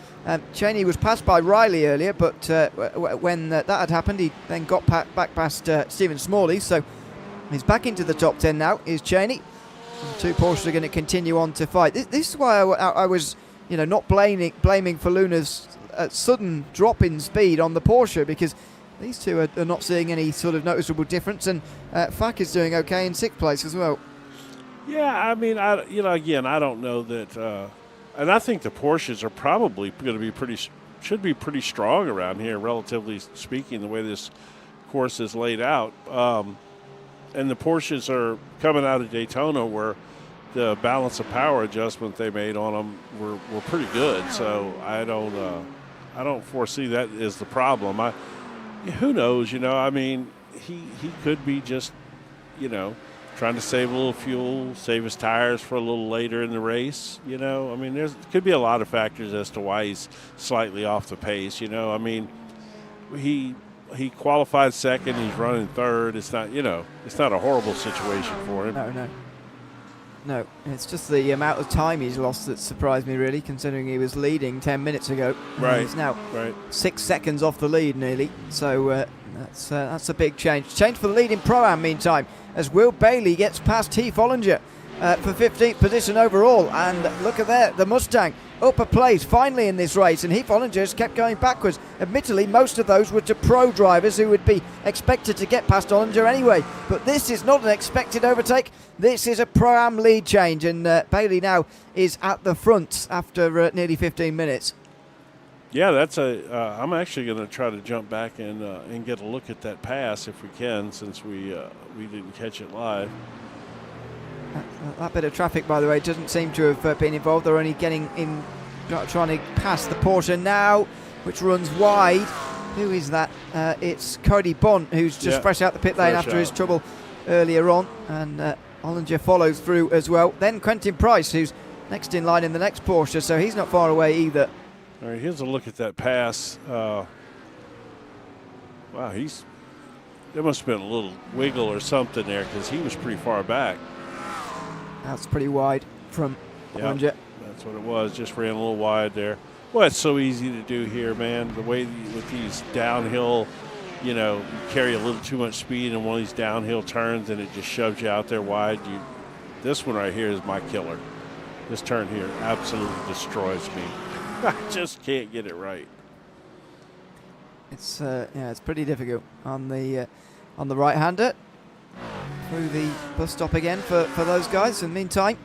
Cheney was passed by Riley earlier, but when that had happened, he then got back past Stephen Smalley. So he's back into the top 10 now, is Cheney. And 2 Porsches are going to continue on to fight. This is why I was not blaming Faluna's sudden drop in speed on the Porsche, because these two are not seeing any sort of noticeable difference, and Fak is doing okay in 6th place as well. Yeah, I mean, again, I don't know that, and I think the Porsches are probably going to be should be pretty strong around here, relatively speaking, the way this course is laid out. And the Porsches are coming out of Daytona, where the balance of power adjustment they made on them were pretty good. So I don't foresee that as the problem. Who knows? I mean, he could be just, trying to save a little fuel, save his tires for a little later in the race. I mean, there could be a lot of factors as to why he's slightly off the pace. I mean, he qualified 2nd, he's running 3rd. It's not, it's not a horrible situation for him. No, it's just the amount of time he's lost that surprised me, really, considering he was leading 10 minutes ago. Right. He's now 6 seconds off the lead nearly, so that's a big change. Change for the lead in Pro-Am, meantime, as Will Bailey gets past Heath Ollinger for 15th position overall. And look at there, the Mustang up a place finally in this race, and Heath Ollinger has kept going backwards. Admittedly, most of those were to pro drivers who would be expected to get past Ollinger anyway, but this is not an expected overtake. This is a Pro-Am lead change, and Bailey now is at the front after nearly 15 minutes. Yeah, that's I'm actually going to try to jump back and get a look at that pass if we can, since we didn't catch it live. That bit of traffic, by the way, doesn't seem to have been involved. They're only getting in, trying to pass the Porsche now, which runs wide. Who is that? It's Cody Bont, who's just fresh out the pit lane after his trouble earlier on, and Ollinger follows through as well. Then Quentin Price, who's next in line in the next Porsche, so he's not far away either. All right, here's a look at that pass. Wow, there must have been a little wiggle or something there, because he was pretty far back. That's pretty wide from Ollinger. That's what it was, just ran a little wide there. Well, it's so easy to do here, man. The way with these downhill, you carry a little too much speed in one of these downhill turns, and it just shoves you out there wide. This one right here is my killer. This turn here absolutely destroys me. I just can't get it right. It's pretty difficult on the right-hander. Through the bus stop again for those guys. In the meantime,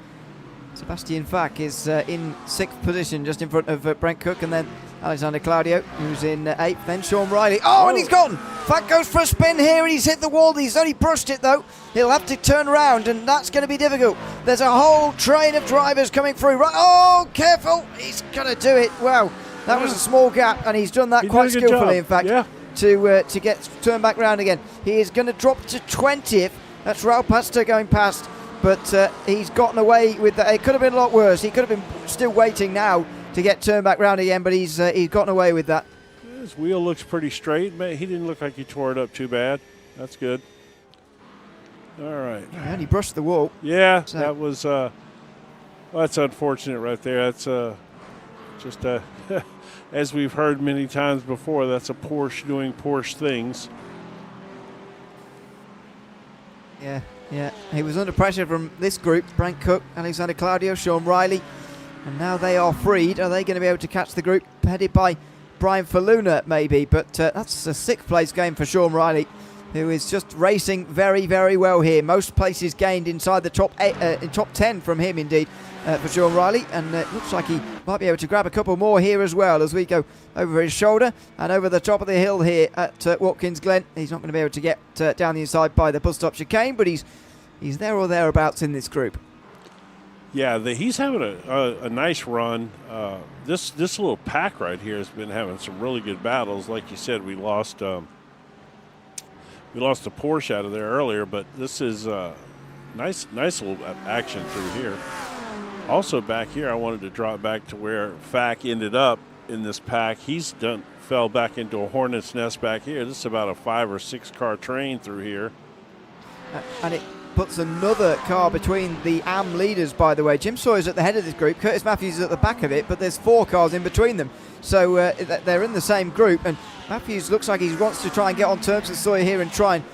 Sebastian Fak is in 6th position, just in front of Brent Cook, and then Alexander Claudio, who's in 8th. Then Sean Riley. And he's gone. Fak goes for a spin here, and he's hit the wall. He's only brushed it though. He'll have to turn around, and that's going to be difficult. There's a whole train of drivers coming through. Right. Careful. He's going to do it. Wow. That was a small gap, and he's done that quite skillfully, in fact, to get turned back round again. He is going to drop to 20th. That's Raul Pastor going past, but he's gotten away with that. It could have been a lot worse. He could have been still waiting now to get turned back round again, but he's gotten away with that. His wheel looks pretty straight. He didn't look like he tore it up too bad. That's good. All right. And he brushed the wall. Yeah, so that was that's unfortunate right there. That's just as we've heard many times before, that's a Porsche doing Porsche things. Yeah, Yeah, he was under pressure from this group, Brent Cook, Alexander Claudio, Sean Riley, and now they are freed. Are they going to be able to catch the group headed by Brian Faluna, maybe? But that's a 6th place game for Sean Riley, who is just racing very, very well here. Most places gained inside the top 10 from him, indeed, for Sean Riley. And it looks like he might be able to grab a couple more here as well as we go over his shoulder and over the top of the hill here at Watkins Glen. He's not going to be able to get down the inside by the bus stop chicane, but he's there or thereabouts in this group. Yeah, he's having a nice run. This little pack right here has been having some really good battles. Like you said, we lost a Porsche out of there earlier, but this is nice little action through here. Also back here, I wanted to drop back to where Fack ended up in this pack. Fell back into a hornet's nest back here. This is about a 5 or 6 car train through here. And it puts another car between the AM leaders, by the way. Jim Sawyer's at the head of this group. Curtis Matthews is at the back of it, but there's 4 cars in between them. So they're in the same group, and Matthews looks like he wants to try and get on terms with Sawyer here and try and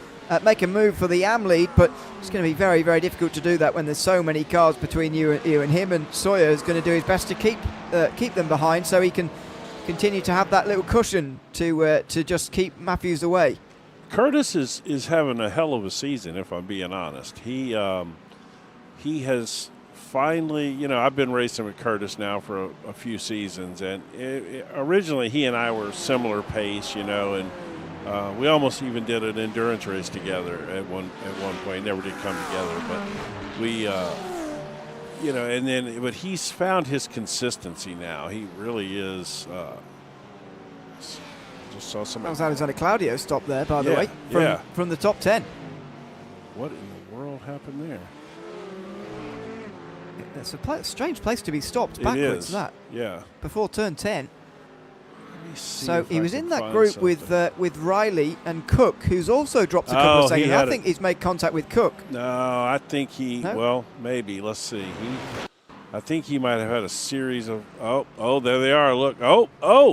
make a move for the AM lead, but it's going to be very, very difficult to do that when there's so many cars between you and him, and Sawyer is going to do his best to keep them behind so he can continue to have that little cushion to just keep Matthews away. Curtis is having a hell of a season, if I'm being honest. He has finally, I've been racing with Curtis now for a few seasons, and originally he and I were similar pace, and we almost even did an endurance race together at one point. Never did come together, but we, but he's found his consistency now. He really is. Just saw somebody. That was Alexander Claudio stopped there, by the way, from the top 10. What in the world happened there? It's a strange place to be stopped backwards. That before turn 10. So he was in that group with Riley and Cook, who's also dropped a couple of seconds. I think he's made contact with Cook. No, I think well, maybe. Let's see. I think he might have had a series of. Oh, there they are. Look. Oh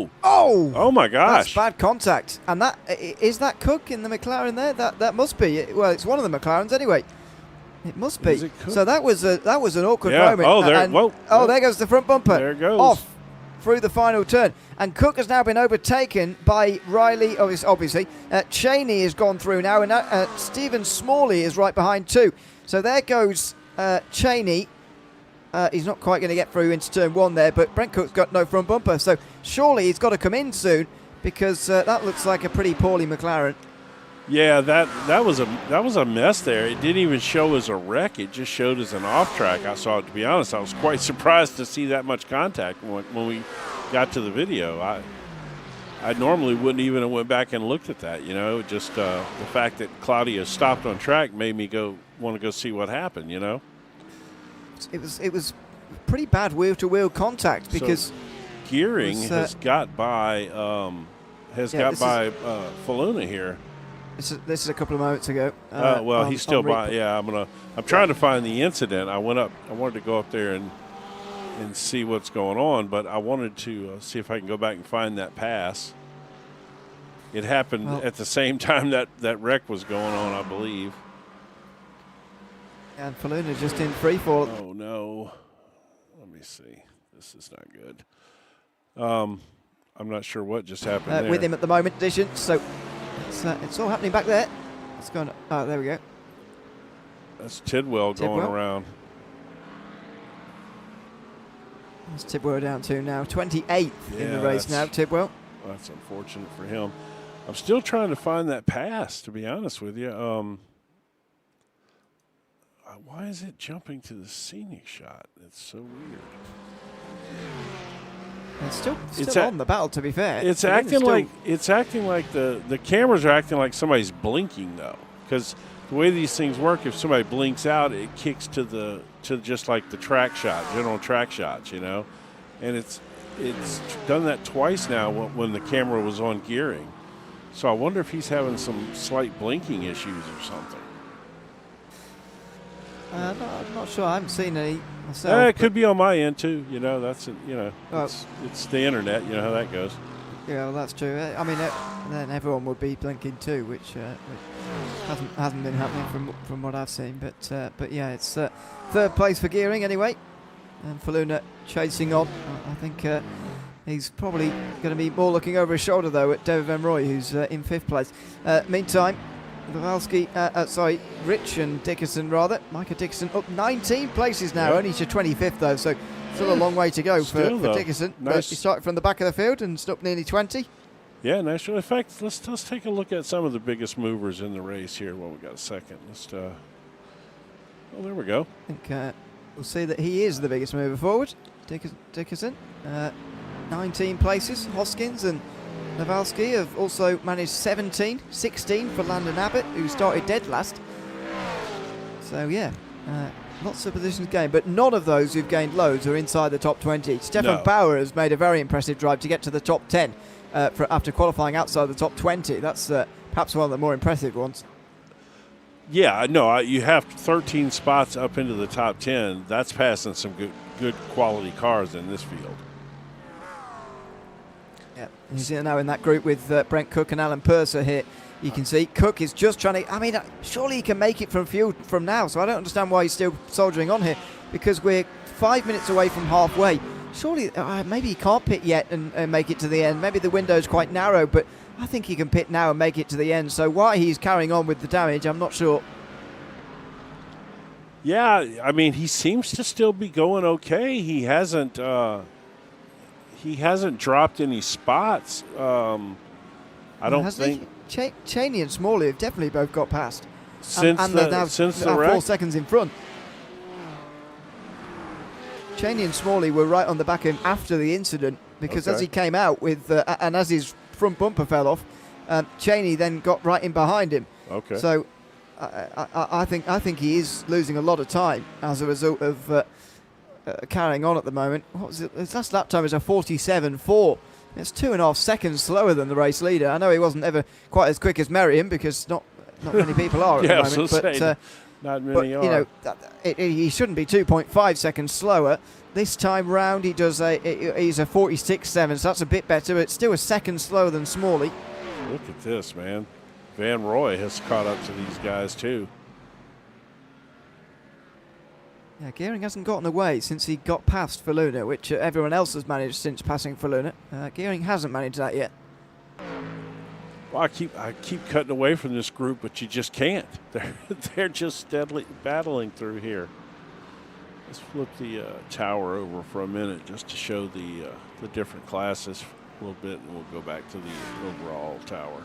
my gosh. That's bad contact. And is that Cook in the McLaren there? That must be. Well, it's one of the McLarens anyway. It must be. So that was an awkward moment. There goes the front bumper. There it goes. Off through the final turn. And Cook has now been overtaken by Riley, obviously. Cheney has gone through now, and Stephen Smalley is right behind too. So there goes Cheney. He's not quite going to get through into turn 1 there, but Brent Cook's got no front bumper. So surely he's got to come in soon, because that looks like a pretty poorly McLaren. Yeah, that was a mess there. It didn't even show as a wreck. It just showed as an off track. I saw it. To be honest, I was quite surprised to see that much contact when we got to the video. I normally wouldn't even have went back and looked at that. Just the fact that Claudio stopped on track made me want to go see what happened. It was pretty bad wheel-to-wheel contact, because Gearing has got by Faluna here. This is a couple of moments ago. He's still by. Yeah, I'm trying to find the incident. I wanted to go up there and see what's going on, but I wanted to see if I can go back and find that pass. It happened at the same time that wreck was going on, I believe. And Faluna just in free fall. Oh no! Let me see. This is not good. I'm not sure what just happened there. With him at the moment, Edition. So it's all happening back there. It's going. Oh, there we go. That's Tidwell going around. That's Tidwell down to now 28th in the race now. Tidwell. That's unfortunate for him. I'm still trying to find that pass, to be honest with you. Why is it jumping to the scenic shot? It's so weird. It's still on the battle, to be fair. It's acting like the cameras are acting like somebody's blinking, though, because the way these things work, if somebody blinks out, it kicks to just like the track shot, general track shots, and it's done that twice now when the camera was on gearing. So I wonder if he's having some slight blinking issues or something. No, I'm not sure. I haven't seen any myself. It could be on my end too. That's it's the internet. You know how that goes. Yeah, well, that's true. I mean, then everyone would be blinking too, which Hasn't been happening from what I've seen, but yeah, it's third place for Gearing anyway, and Faluna chasing on. I think he's probably going to be more looking over his shoulder though at David Van Roy, who's in 5th place. Meantime, Rich and Dickerson rather. Micah Dickerson up 19 places now, only to 25th though, so still a long way to go for Dickerson. Nice. But he started from the back of the field and stopped nearly 20. Yeah, nice. In fact, let's take a look at some of the biggest movers in the race here. Well, we got a second. Well, there we go. I think we'll see that he is the biggest mover forward. Dickerson, 19 places. Hoskins and Nawalski have also managed 16 for Landon Abbott, who started dead last. So yeah, lots of positions gained, but none of those who've gained loads are inside the top 20. Stefan Bauer has made a very impressive drive to get to the top 10 after qualifying outside the top 20. That's perhaps one of the more impressive ones. Yeah, no, you have 13 spots up into the top 10. That's passing some good quality cars in this field. Yeah, he's now in that group with Brent Cook and Alan Purser here. You can see Cook is just trying to, I mean, surely he can make it from field from now, so I don't understand why he's still soldiering on here, because we're 5 minutes away from halfway. Surely, maybe he can't pit yet and make it to the end. Maybe the window's quite narrow, but I think he can pit now and make it to the end. So why he's carrying on with the damage, I'm not sure. Yeah, I mean, he seems to still be going okay. He hasn't dropped any spots. I don't think. Cheney and Smalley have definitely both got past. Since the wreck? 4 seconds in front. Cheney and Smalley were right on the back of him after the incident, because as he came out with and as his front bumper fell off, Cheney then got right in behind him. Okay. So I think he is losing a lot of time as a result of carrying on at the moment. What was it? His last lap time is a 47.4. It's 2.5 seconds slower than the race leader. I know he wasn't ever quite as quick as Merriam, because not many people are at the moment. But not many are. You know, he shouldn't be 2.5 seconds slower. This time round, he's a 46.7, so that's a bit better, but it's still a second slower than Smalley. Look at this, man. Van Roy has caught up to these guys too. Yeah, Gearing hasn't gotten away since he got past Faluna, which everyone else has managed since passing Faluna. Gearing hasn't managed that yet. Well, I keep cutting away from this group, but you just can't. They're just steadily battling through here. Let's flip the tower over for a minute just to show the different classes a little bit, and we'll go back to the overall tower.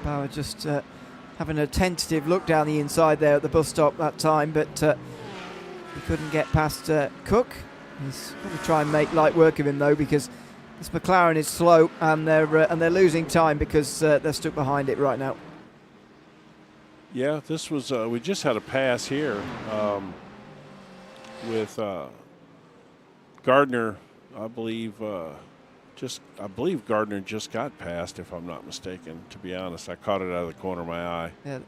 Bauer just having a tentative look down the inside there at the bus stop that time, but he couldn't get past Cook. He's going to try and make light work of him though, because this McLaren is slow, and they're losing time because they're stuck behind it right now. Yeah, this was we just had a pass here with Gardner. I believe Gardner just got passed, if I'm not mistaken. To be honest, I caught it out of the corner of my eye. Yeah,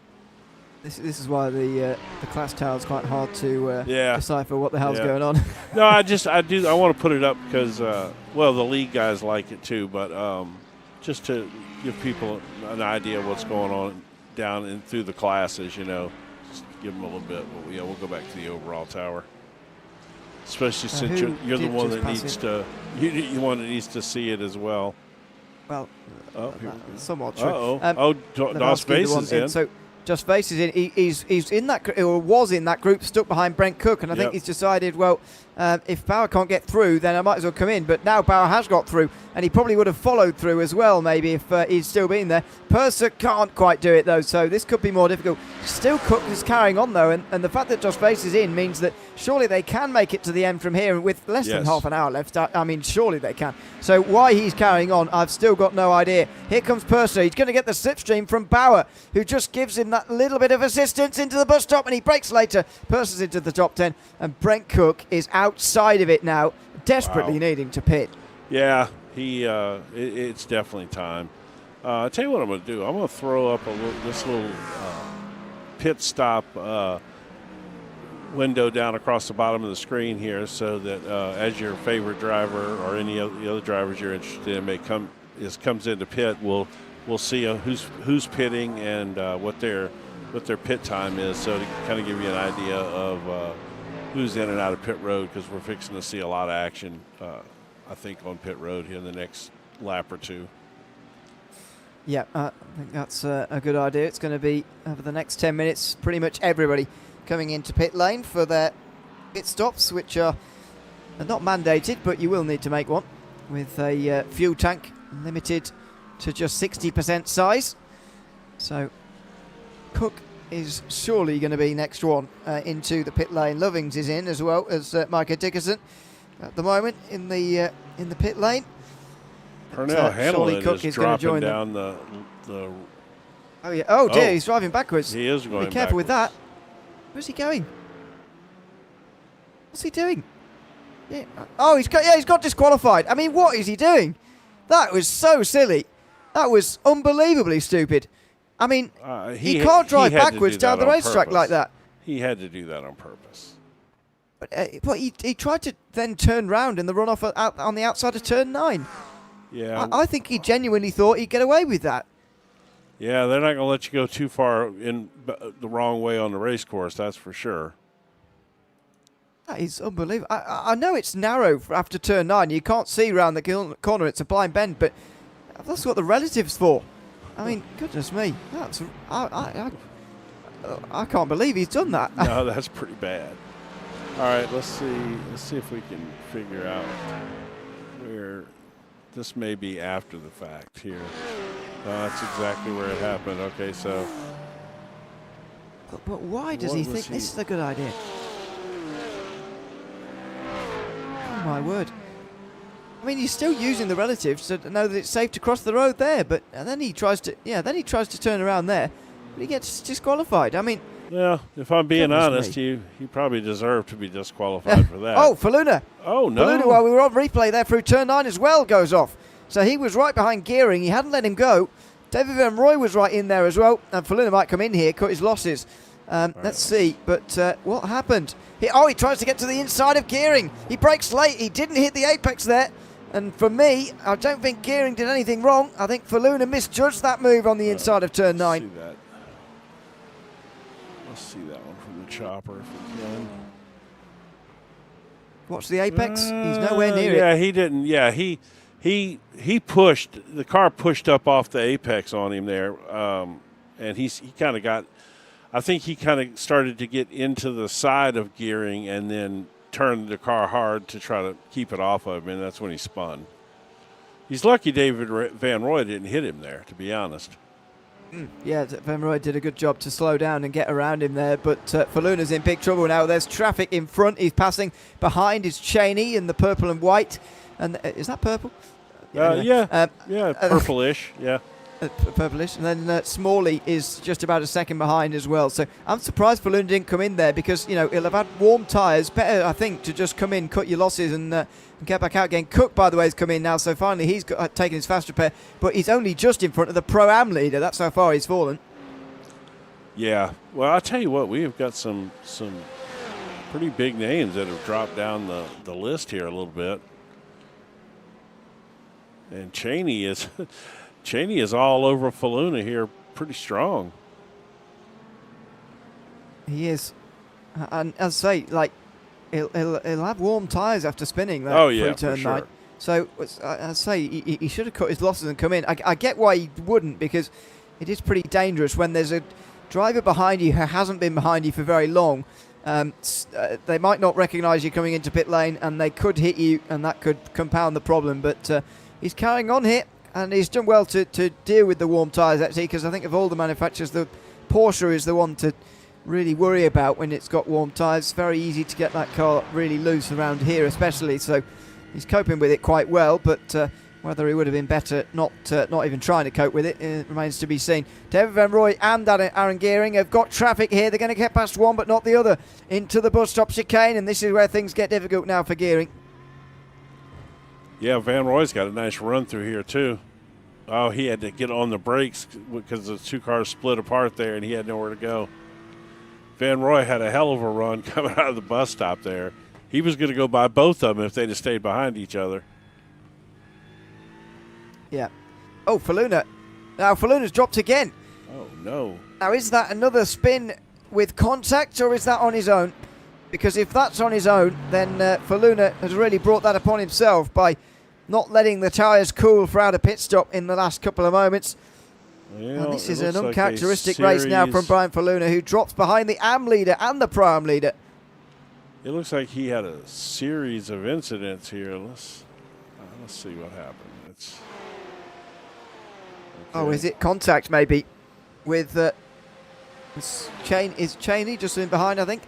this is why the class tower is quite hard to decipher what the hell's going on. No, I want to put it up because well, the league guys like it too, but just to give people an idea of what's going on down and through the classes, you know, just give them a little bit. But yeah, we'll go back to the overall tower. Especially since you're the one that needs to one that needs to see it as well. Well, somewhat true. Dos Face is in. So Just Face is in. He's in that, or was in that group, stuck behind Brent Cook, and I think he's decided, well, if Bauer can't get through, then I might as well come in. But now Bauer has got through, and he probably would have followed through as well, maybe, if he'd still been there. Purser can't quite do it though, so this could be more difficult. Still, Cook is carrying on though, and the fact that Just Face is in means that surely they can make it to the end from here, and with less than half an hour left. I mean, surely they can. So why he's carrying on, I've still got no idea. Here comes Purser. He's going to get the slipstream from Bauer, who just gives him that little bit of assistance into the bus stop, and he breaks later. Purser's into the top 10, and Brent Cook is outside of it now, desperately needing to pit. Yeah, it's definitely time. I'll tell you what I'm going to do. I'm going to throw up this little pit stop window down across the bottom of the screen here, so that as your favorite driver or any of the other drivers you're interested in comes into pit, we'll we'll see who's pitting and what their pit time is, so to kind of give you an idea of who's in and out of pit road, because we're fixing to see a lot of action, I think, on pit road here in the next lap or two. Yeah, I think that's a good idea. It's going to be, over the next 10 minutes, pretty much everybody coming into pit lane for their pit stops, which are not mandated, but you will need to make one, with a fuel tank limited to just 60% size. So Cook is surely going to be next one into the pit lane. Lovings is in, as well as Micah Dickerson at the moment in the pit lane. Pernell Hamlin Cook is going to dropping join down them. the. Oh yeah! Oh dear, he's driving backwards. He is going. Be careful with that. backwards. Where's he going? What's he doing? Yeah. Oh, he's got disqualified. I mean, what is he doing? That was so silly. That was unbelievably stupid. I mean, he can't drive backwards down the racetrack like that. He had to do that on purpose. But he tried to then turn round in the runoff on the outside of turn 9. Yeah. I think he genuinely thought he'd get away with that. Yeah, they're not going to let you go too far in the wrong way on the race course, that's for sure. That is unbelievable. I know it's narrow after turn 9. You can't see round the corner. It's a blind bend, but that's what the relative's for. I mean, goodness me. I can't believe he's done that. No, that's pretty bad. All right, let's see if we can figure out where this may be after the fact here. That's exactly where it happened. Okay, so. But why does he think this is a good idea? Oh my word! I mean, he's still using the relatives to know that it's safe to cross the road there, but then he tries to turn around there, but he gets disqualified. I mean. Yeah, if I'm being honest, he probably deserved to be disqualified for that. Oh, Faluna. Oh, no. Faluna, while we were on replay there through turn 9 as well, goes off. So he was right behind Gearing. He hadn't let him go. David Van Roy was right in there as well. And Faluna might come in here, cut his losses. Let's see. But what happened? He tries to get to the inside of Gearing. He brakes late. He didn't hit the apex there. And for me, I don't think Gearing did anything wrong. I think Faluna misjudged that move on the inside of turn 9. Let's see that one from the chopper if we can. Watch the apex. He's nowhere near it. Yeah, he didn't. Yeah, he pushed. The car pushed up off the apex on him there, and he kind of got. I think he kind of started to get into the side of Gearing and then turned the car hard to try to keep it off of him, and that's when he spun. He's lucky David Van Roy didn't hit him there, to be honest. Yeah, Van Roy did a good job to slow down and get around him there, but Faluna's in big trouble now. There's traffic in front. He's passing behind his Cheney in the purple and white. And is that purple? Yeah, purplish, yeah. Purplish. And then Smalley is just about a second behind as well. So I'm surprised Faluna didn't come in there because, he'll have had warm tyres. Better, I think, to just come in, cut your losses and get back out again. Cook, by the way, has come in now. So finally he's taken his fast repair. But he's only just in front of the Pro-Am leader. That's how far he's fallen. Yeah. Well, I'll tell you what. We have got some pretty big names that have dropped down the list here a little bit. And Cheney is... Cheney is all over Faluna here, pretty strong. He is, and as I say, he'll have warm tyres after spinning that turn 9. Sure. So I say he should have cut his losses and come in. I get why he wouldn't, because it is pretty dangerous when there's a driver behind you who hasn't been behind you for very long. They might not recognise you coming into pit lane, and they could hit you, and that could compound the problem. But he's carrying on here. And he's done well to deal with the warm tyres, actually, because I think of all the manufacturers, the Porsche is the one to really worry about when it's got warm tyres. It's very easy to get that car really loose around here, especially. So he's coping with it quite well, but whether he would have been better not even trying to cope with it remains to be seen. David Van Roy and Aaron Gearing have got traffic here. They're going to get past one, but not the other, into the bus stop chicane, and this is where things get difficult now for Gearing. Yeah, Van Roy's got a nice run through here, too. Oh, he had to get on the brakes because the two cars split apart there, and he had nowhere to go. Van Roy had a hell of a run coming out of the bus stop there. He was going to go by both of them if they'd have stayed behind each other. Yeah. Oh, Faluna Now Faluna's dropped again. Oh, no. Now, is that another spin with contact, or is that on his own? Because if that's on his own, then Faluna has really brought that upon himself by not letting the tyres cool throughout a pit stop in the last couple of moments. Well, and this is an like uncharacteristic race now from Brian Faluna, who drops behind the AM leader and the Pro-Am leader. It looks like he had a series of incidents here. Let's see what happened. It's Oh, is it contact maybe with Cheney just in behind, I think,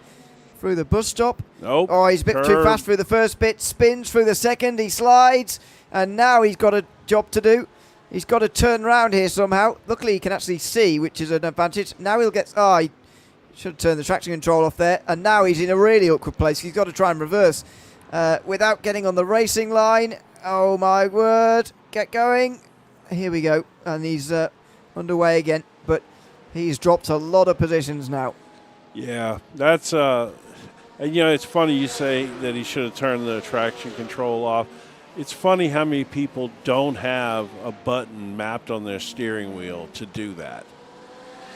through the bus stop? Nope. Oh, he's a bit too fast through the first bit, spins through the second, he slides, and now he's got a job to do. He's got to turn around here somehow. Luckily, he can actually see, which is an advantage. Now he'll get... Oh, he should have turned the traction control off there, and now he's in a really awkward place. He's got to try and reverse without getting on the racing line. Oh, my word. Get going. Here we go. And he's underway again, but he's dropped a lot of positions now. Yeah, that's... and, you know, it's funny you say that he should have turned the traction control off. It's funny how many people don't have a button mapped on their steering wheel to do that.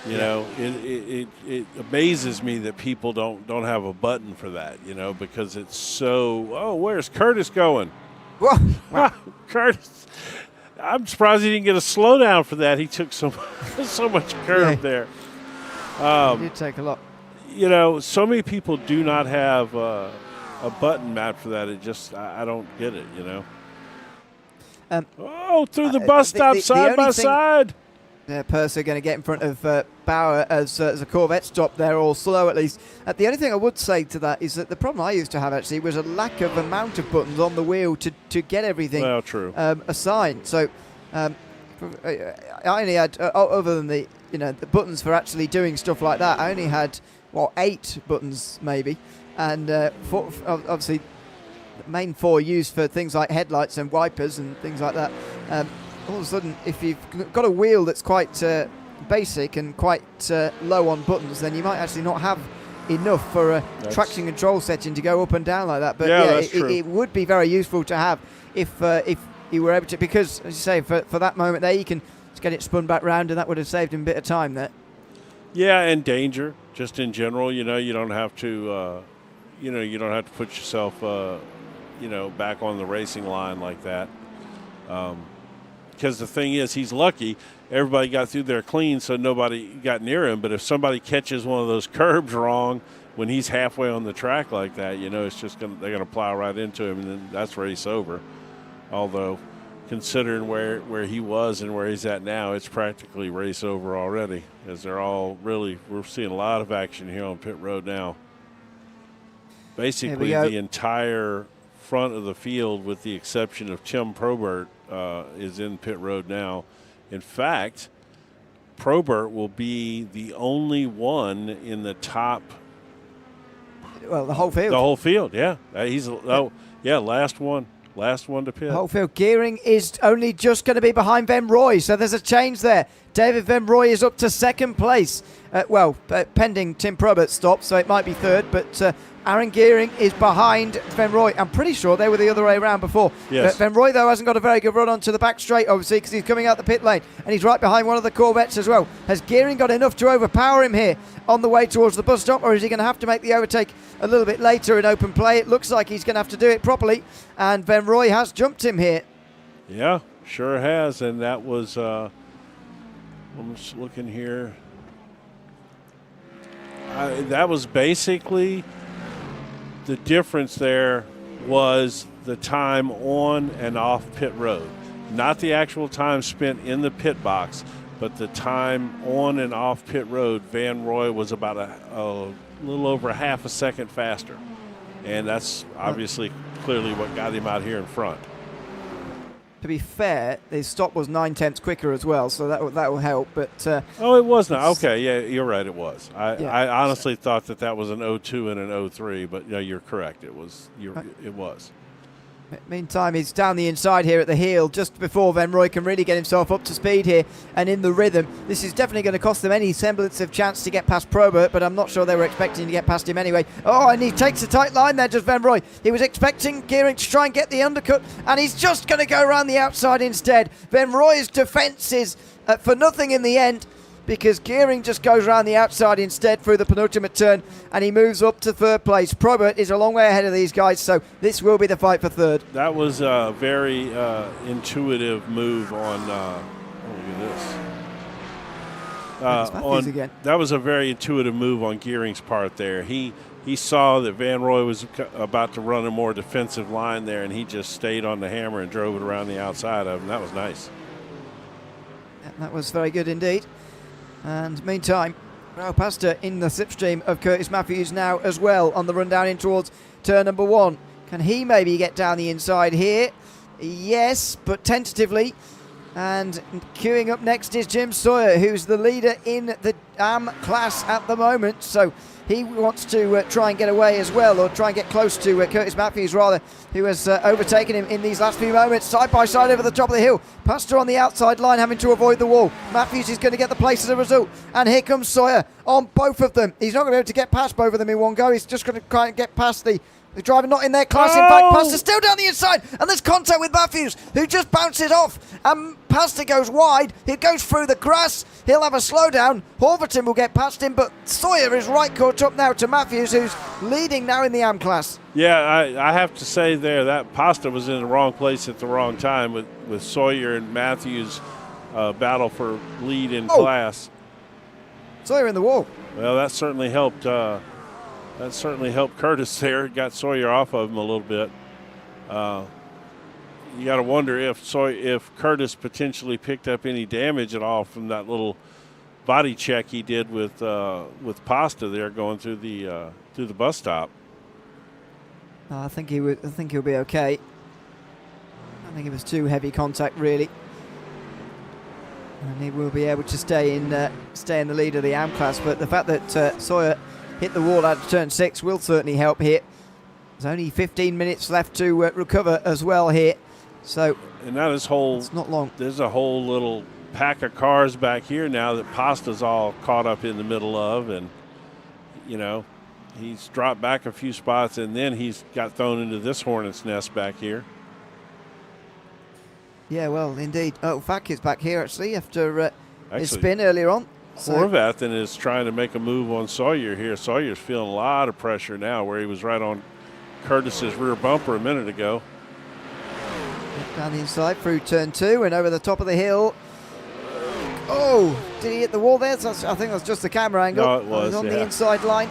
You know, it amazes me that people don't have a button for that, you know, because it's so, oh, where's Curtis going? Whoa. Wow. Curtis, I'm surprised he didn't get a slowdown for that. He took so much curve there. He did take a lot. You know, so many people do not have a button mapped for that. It just, I don't get it, you know. Through the bus stop, side by side. Purser going to get in front of Bauer as the Corvette stop there, all slow at least. The only thing I would say to that is that the problem I used to have actually was a lack of amount of buttons on the wheel to get everything assigned. So I only had, other than the buttons for actually doing stuff like that, I only had 8 buttons maybe, and obviously the main 4 used for things like headlights and wipers and things like that. All of a sudden, if you've got a wheel that's quite basic and quite low on buttons, then you might actually not have enough for a traction control setting to go up and down like that. But it would be very useful to have if you were able to, because as you say, for that moment there, you can just get it spun back round, and that would have saved him a bit of time there. Yeah, and danger just in general. You know, you don't have to, you don't have to put yourself, back on the racing line like that. Because the thing is, he's lucky. Everybody got through there clean, so nobody got near him. But if somebody catches one of those curbs wrong when he's halfway on the track like that, it's just they're gonna plow right into him, and then that's race over. Although, considering where he was and where he's at now, it's practically race over already, as we're seeing a lot of action here on pit road now. Basically, the entire front of the field, with the exception of Tim Probert, is in pit road now. In fact, Probert will be the only one in the top. Well, the whole field. The whole field, yeah. He's last one to pit. The whole field. Gearing is only just going to be behind Van Roy, so there's a change there. David Van Roy is up to second place. Pending Tim Probert's stop, so it might be third, but Aaron Gearing is behind Van Roy. I'm pretty sure they were the other way around before. Yes. Van Roy, though, hasn't got a very good run onto the back straight, obviously, because he's coming out the pit lane, and he's right behind one of the Corvettes as well. Has Gearing got enough to overpower him here on the way towards the bus stop, or is he going to have to make the overtake a little bit later in open play? It looks like he's going to have to do it properly, and Van Roy has jumped him here. Yeah, sure has, and that was... I'm just looking here. That was basically the difference there, was the time on and off pit road. Not the actual time spent in the pit box, but the time on and off pit road. Van Roy was about a little over half a second faster. And that's obviously clearly what got him out here in front. To be fair, his stop was 9/10 quicker as well, so that will help. But it was not. Okay, yeah, you're right. It was. I honestly thought that was an 02 and an 03, but yeah, you're correct. It was. It was. Meantime, he's down the inside here at the heel just before Van Roy can really get himself up to speed here and in the rhythm. This is definitely going to cost them any semblance of chance to get past Probert, but I'm not sure they were expecting to get past him anyway. Oh, and he takes a tight line there, just Van Roy. He was expecting Gearing to try and get the undercut, and he's just going to go around the outside instead. Van Roy's defence is for nothing in the end, because Gearing just goes around the outside instead through the penultimate turn, and he moves up to third place. Probert is a long way ahead of these guys, so this will be the fight for third. That was a very intuitive move on. Look at this. That was a very intuitive move on Gearing's part there. He saw that Van Roy was about to run a more defensive line there, and he just stayed on the hammer and drove it around the outside of him. That was nice. That was very good indeed. And meantime, Raul Pastor in the slipstream of Curtis Matthews now as well on the run down in towards turn number 1. Can he maybe get down the inside here? Yes, but tentatively. And queuing up next is Jim Sawyer, who's the leader in the AM class at the moment. So he wants to try and get away as well, or try and get close to Curtis Matthews rather, who has overtaken him in these last few moments. Side by side over the top of the hill. Pastor on the outside line having to avoid the wall. Matthews is going to get the place as a result. And here comes Sawyer on both of them. He's not going to be able to get past both of them in one go. He's just going to try and get past the driver not in their class. In fact, Pastor still down the inside, and there's contact with Matthews, who just bounces off, and Pastor goes wide. He goes through the grass. He'll have a slowdown. Horverton will get past him, but Sawyer is right caught up now to Matthews, who's leading now in the AM class. Yeah, I have to say there that Pasta was in the wrong place at the wrong time with Sawyer and Matthews battle for lead in class. Sawyer in the wall. Well, that certainly helped. That certainly helped Curtis there. Got Sawyer off of him a little bit. You got to wonder if Curtis potentially picked up any damage at all from that little body check he did with Pasta there going through the bus stop. I think he'll be okay. I think it was too heavy contact really, and he will be able to stay in the lead of the AM class. But the fact that Sawyer hit the wall out of turn 6 will certainly help here. There's only 15 minutes left to recover as well here. So, and that is whole. It's not long. There's a whole little pack of cars back here now that Pasta's all caught up in the middle of, and he's dropped back a few spots, and then he's got thrown into this hornet's nest back here. Yeah, well, indeed. Oh, Fak is back here actually after his spin earlier on. Horvathan is trying to make a move on Sawyer here. Sawyer's feeling a lot of pressure now, where he was right on Curtis's rear bumper a minute ago. Down the inside through turn 2 and over the top of the hill. Oh, did he hit the wall there? I think that's just the camera angle. No, it was on the inside line.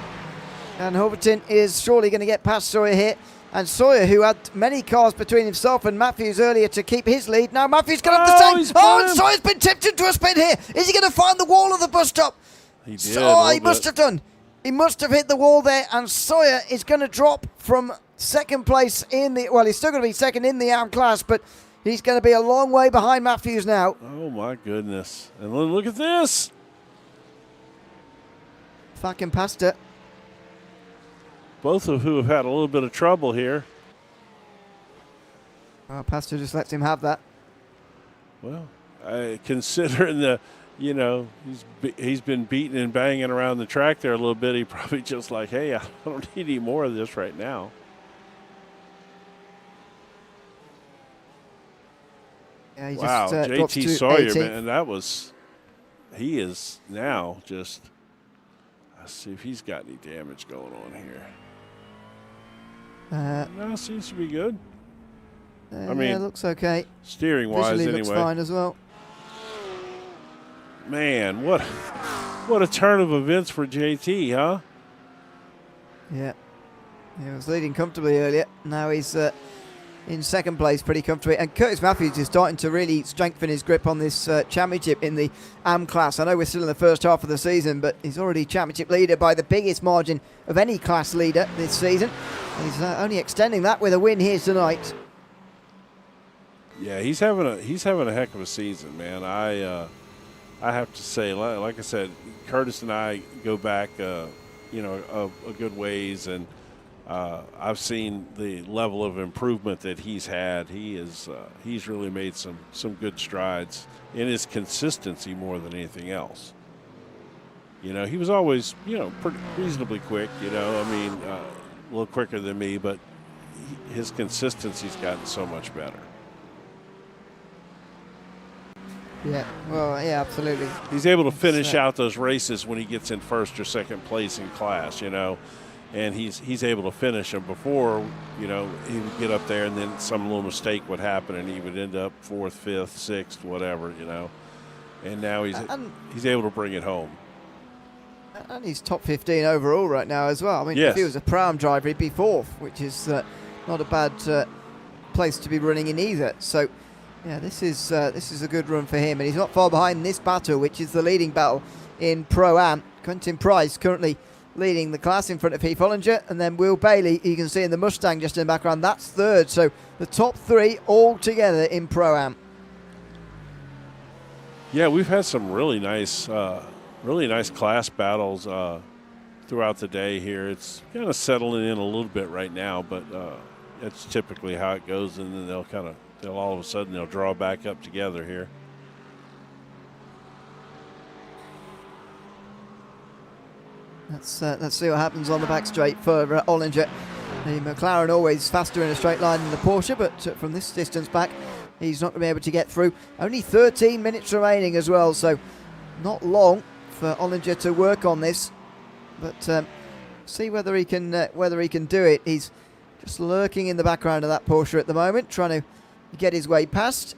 And Horverton is surely going to get past Sawyer here. And Sawyer, who had many cars between himself and Matthews earlier to keep his lead, now Matthews going to have the same. Oh, and Sawyer's been tipped into a spin here. Is he going to find the wall of the bus stop? He did. He must have done. He must have hit the wall there, and Sawyer is going to drop from second place in the. Well, he's still going to be second in the AM class, but he's going to be a long way behind Matthews now. Oh my goodness! And look at this. Fucking Pastor. Both of who have had a little bit of trouble here. Well, Pastor just lets him have that. Well, considering he's been beating and banging around the track there a little bit, he probably just like, hey, I don't need any more of this right now. Yeah, wow, JT Sawyer, man, he is now just, let's see if he's got any damage going on here. No, seems to be good. I mean, it looks okay. Steering-wise, anyway. Looks fine as well. Man, what a turn of events for JT, huh? Yeah. He was leading comfortably earlier. Now he's in second place pretty comfortably. And Curtis Matthews is starting to really strengthen his grip on this championship in the AM class. I know we're still in the first half of the season, but he's already championship leader by the biggest margin of any class leader this season. He's only extending that with a win here tonight. Yeah, he's having a heck of a season, man. I have to say, like I said, Curtis and I go back, a good ways, and I've seen the level of improvement that he's had. He's really made some good strides in his consistency more than anything else. You know, he was always, you know, pretty reasonably quick. You know, I mean, a little quicker than me, but his consistency's gotten so much better. Yeah, well, yeah, absolutely. He's able to finish out those races when he gets in first or second place in class, you know, and he's able to finish them. Before, you know, he would get up there and then some little mistake would happen and he would end up fourth, fifth, sixth, whatever, you know, and now he's able to bring it home. And he's top 15 overall right now as well. I mean, yes. If he was a Pro-Am driver, he'd be fourth, which is not a bad place to be running in either. So, yeah, this is a good run for him, and he's not far behind this battle, which is the leading battle in Pro-Am. Quentin Price currently leading the class in front of Heath Ollinger, and then Will Bailey, you can see in the Mustang just in the background, that's third. So the top three all together in Pro-Am. Yeah, we've had some really nice class battles throughout the day here. It's kind of settling in a little bit right now, but it's typically how it goes, and then they'll all of a sudden they'll draw back up together here. Let's see what happens on the back straight for Ollinger. The McLaren always faster in a straight line than the Porsche, but from this distance back, he's not going to be able to get through. Only 13 minutes remaining as well, so not long for Ollinger to work on this. But see whether he can do it. He's just lurking in the background of that Porsche at the moment, trying to get his way past,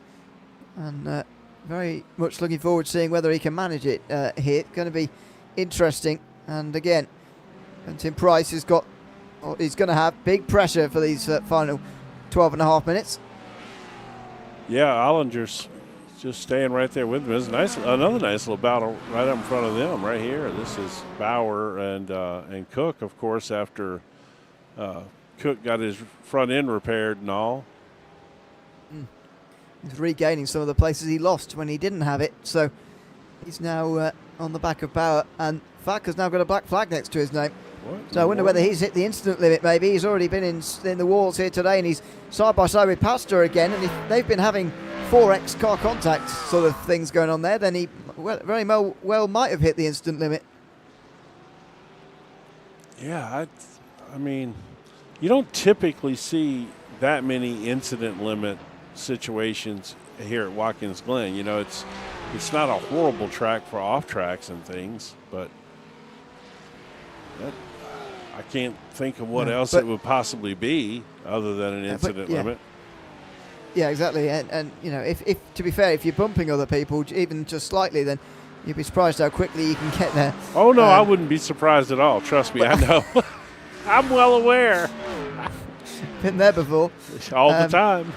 and very much looking forward to seeing whether he can manage it here. It's going to be interesting. And again, Quentin Price he's going to have big pressure for these final 12 and a half minutes. Yeah, Ollinger's just staying right there with him. It's another nice little battle right up in front of them right here. This is Bauer and Cook, of course, after Cook got his front end repaired and all. He's regaining some of the places he lost when he didn't have it. So he's now on the back of Bauer, and Fack has now got a black flag next to his name. What? So I wonder whether he's hit the instant limit maybe. He's already been in the walls here today, and he's side by side with Pastor again, and if they've been having 4x car contact sort of things going on there, then he very well might have hit the instant limit. Yeah, I mean, you don't typically see that many incident limit situations here at Watkins Glen. You know, it's not a horrible track for off tracks and things, but I can't think of what else it would possibly be other than an incident limit. Yeah, exactly. And you know, if to be fair, if you're bumping other people even just slightly, then you'd be surprised how quickly you can get there. Oh no, I wouldn't be surprised at all. Trust me, I know. I'm well aware. Been there before. All the time.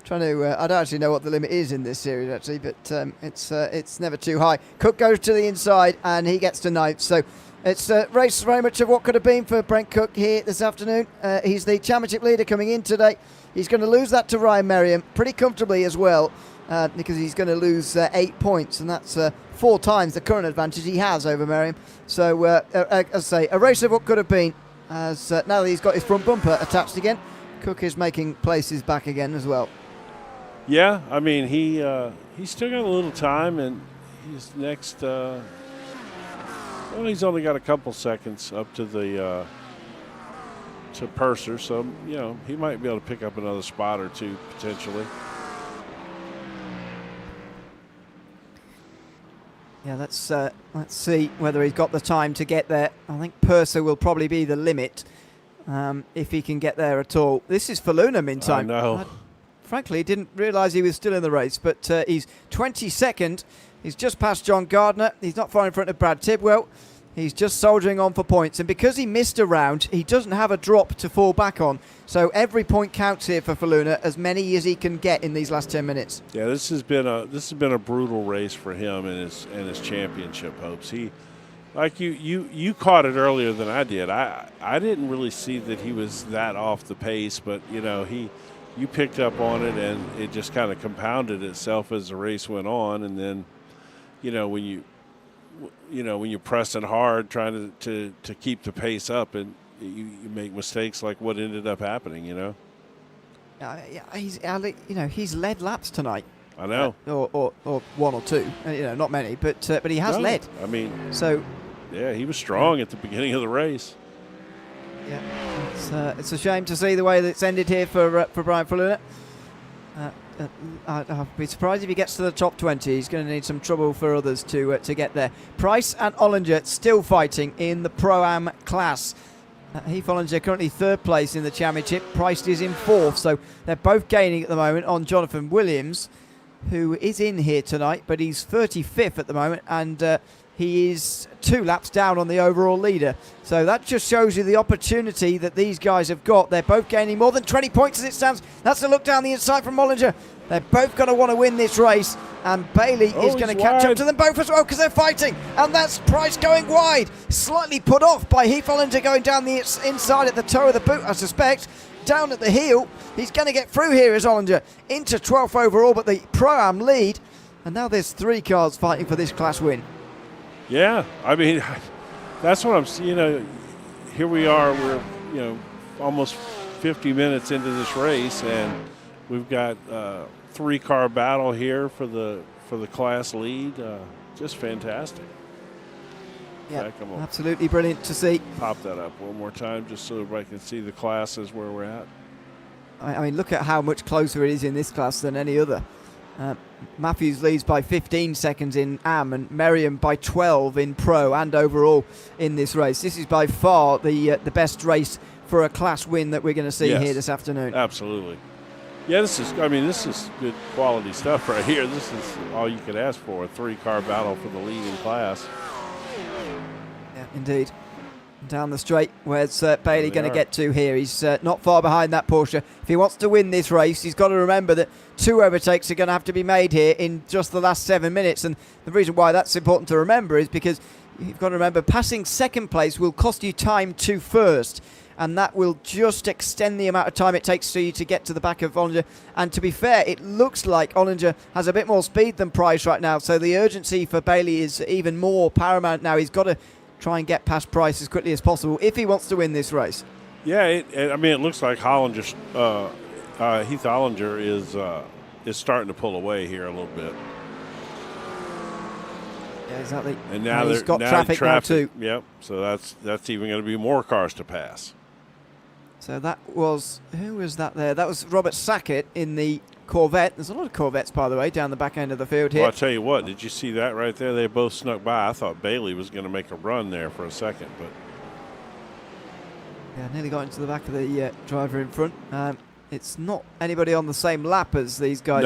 Trying to, I don't actually know what the limit is in this series actually, but it's never too high. Cook goes to the inside and he gets to ninth. So it's a race very much of what could have been for Brent Cook here this afternoon. He's the championship leader coming in today. He's going to lose that to Ryan Merriam pretty comfortably as well, because he's going to lose 8 points, and that's 4 times the current advantage he has over Merriam. So as I say, a race of what could have been. As now that he's got his front bumper attached again, Cook is making places back again as well. Yeah, I mean he's still got a little time, and he's next. Well, he's only got a couple seconds up to the to Purser, so you know he might be able to pick up another spot or two potentially. Yeah, let's see whether he's got the time to get there. I think Purser will probably be the limit if he can get there at all. This is Faluna meantime. I know. Frankly, didn't realise he was still in the race, but he's 22nd. He's just past John Gardner. He's not far in front of Brad Tidwell. He's just soldiering on for points, and because he missed a round, he doesn't have a drop to fall back on. So every point counts here for Faluna, as many as he can get in these last 10 minutes. Yeah, this has been a brutal race for him and his championship hopes. He, like you caught it earlier than I did. I didn't really see that he was that off the pace, but you know you picked up on it, and it just kind of compounded itself as the race went on, and then you know when when you're pressing hard, trying to keep the pace up, and you make mistakes like what ended up happening. Yeah, he's led laps tonight. I know, or one or two. Not many, but he has led. I mean, so yeah, he was strong at the beginning of the race. Yeah, it's a shame to see the way that it's ended here for Brian Faluna. I'll be surprised if he gets to the top 20. He's going to need some trouble for others to get there. Price and Ollinger still fighting in the Pro-Am class. Heath Ollinger currently third place in the championship. Price is in fourth, so they're both gaining at the moment on Jonathan Williams, who is in here tonight, but he's 35th at the moment, and he is 2 laps down on the overall leader. So that just shows you the opportunity that these guys have got. They're both gaining more than 20 points as it stands. That's a look down the inside from Ollinger. They're both going to want to win this race, and Bailey is going to catch up to them both as well because they're fighting, and that's Price going wide. Slightly put off by Heath Ollinger going down the inside at the toe of the boot, I suspect. Down at the heel, he's going to get through here as Ollinger into 12th overall, but the Pro-Am lead, and now there's 3 cars fighting for this class win. Yeah, I mean, that's what I'm. Here we are. We're almost 50 minutes into this race, and we've got 3-car battle here for the class lead. Just fantastic. Yeah, absolutely brilliant to see. Pop that up one more time just so everybody can see the classes where we're at. I mean, look at how much closer it is in this class than any other. Matthews leads by 15 seconds in AM and Merriam by 12 in Pro and overall in this race. This is by far the best race for a class win that we're going to see here this afternoon. Absolutely. Yeah, this is good quality stuff right here. This is all you could ask for, a 3-car battle for the lead in class. Yeah, indeed. Down the straight, where's Bailey going to get to here? He's not far behind that Porsche. If he wants to win this race, he's got to remember that 2 overtakes are going to have to be made here in just the last 7 minutes. And the reason why that's important to remember is because you've got to remember passing second place will cost you time to first. And that will just extend the amount of time it takes for you to get to the back of Ollinger. And to be fair, it looks like Ollinger has a bit more speed than Price right now. So the urgency for Bailey is even more paramount now. He's got to try and get past Price as quickly as possible if he wants to win this race. Yeah, it looks like Heath Ollinger is starting to pull away here a little bit. Yeah, exactly. And now he's got traffic now too. Yep. So that's even going to be more cars to pass. So that was, who was that there? That was Robert Sackett in the Corvette. There's a lot of Corvettes, by the way, down the back end of the field here. Well, I'll tell you what, did you see that right there? They both snuck by. I thought Bailey was going to make a run there for a second, but yeah, nearly got into the back of the driver in front. It's not anybody on the same lap as these guys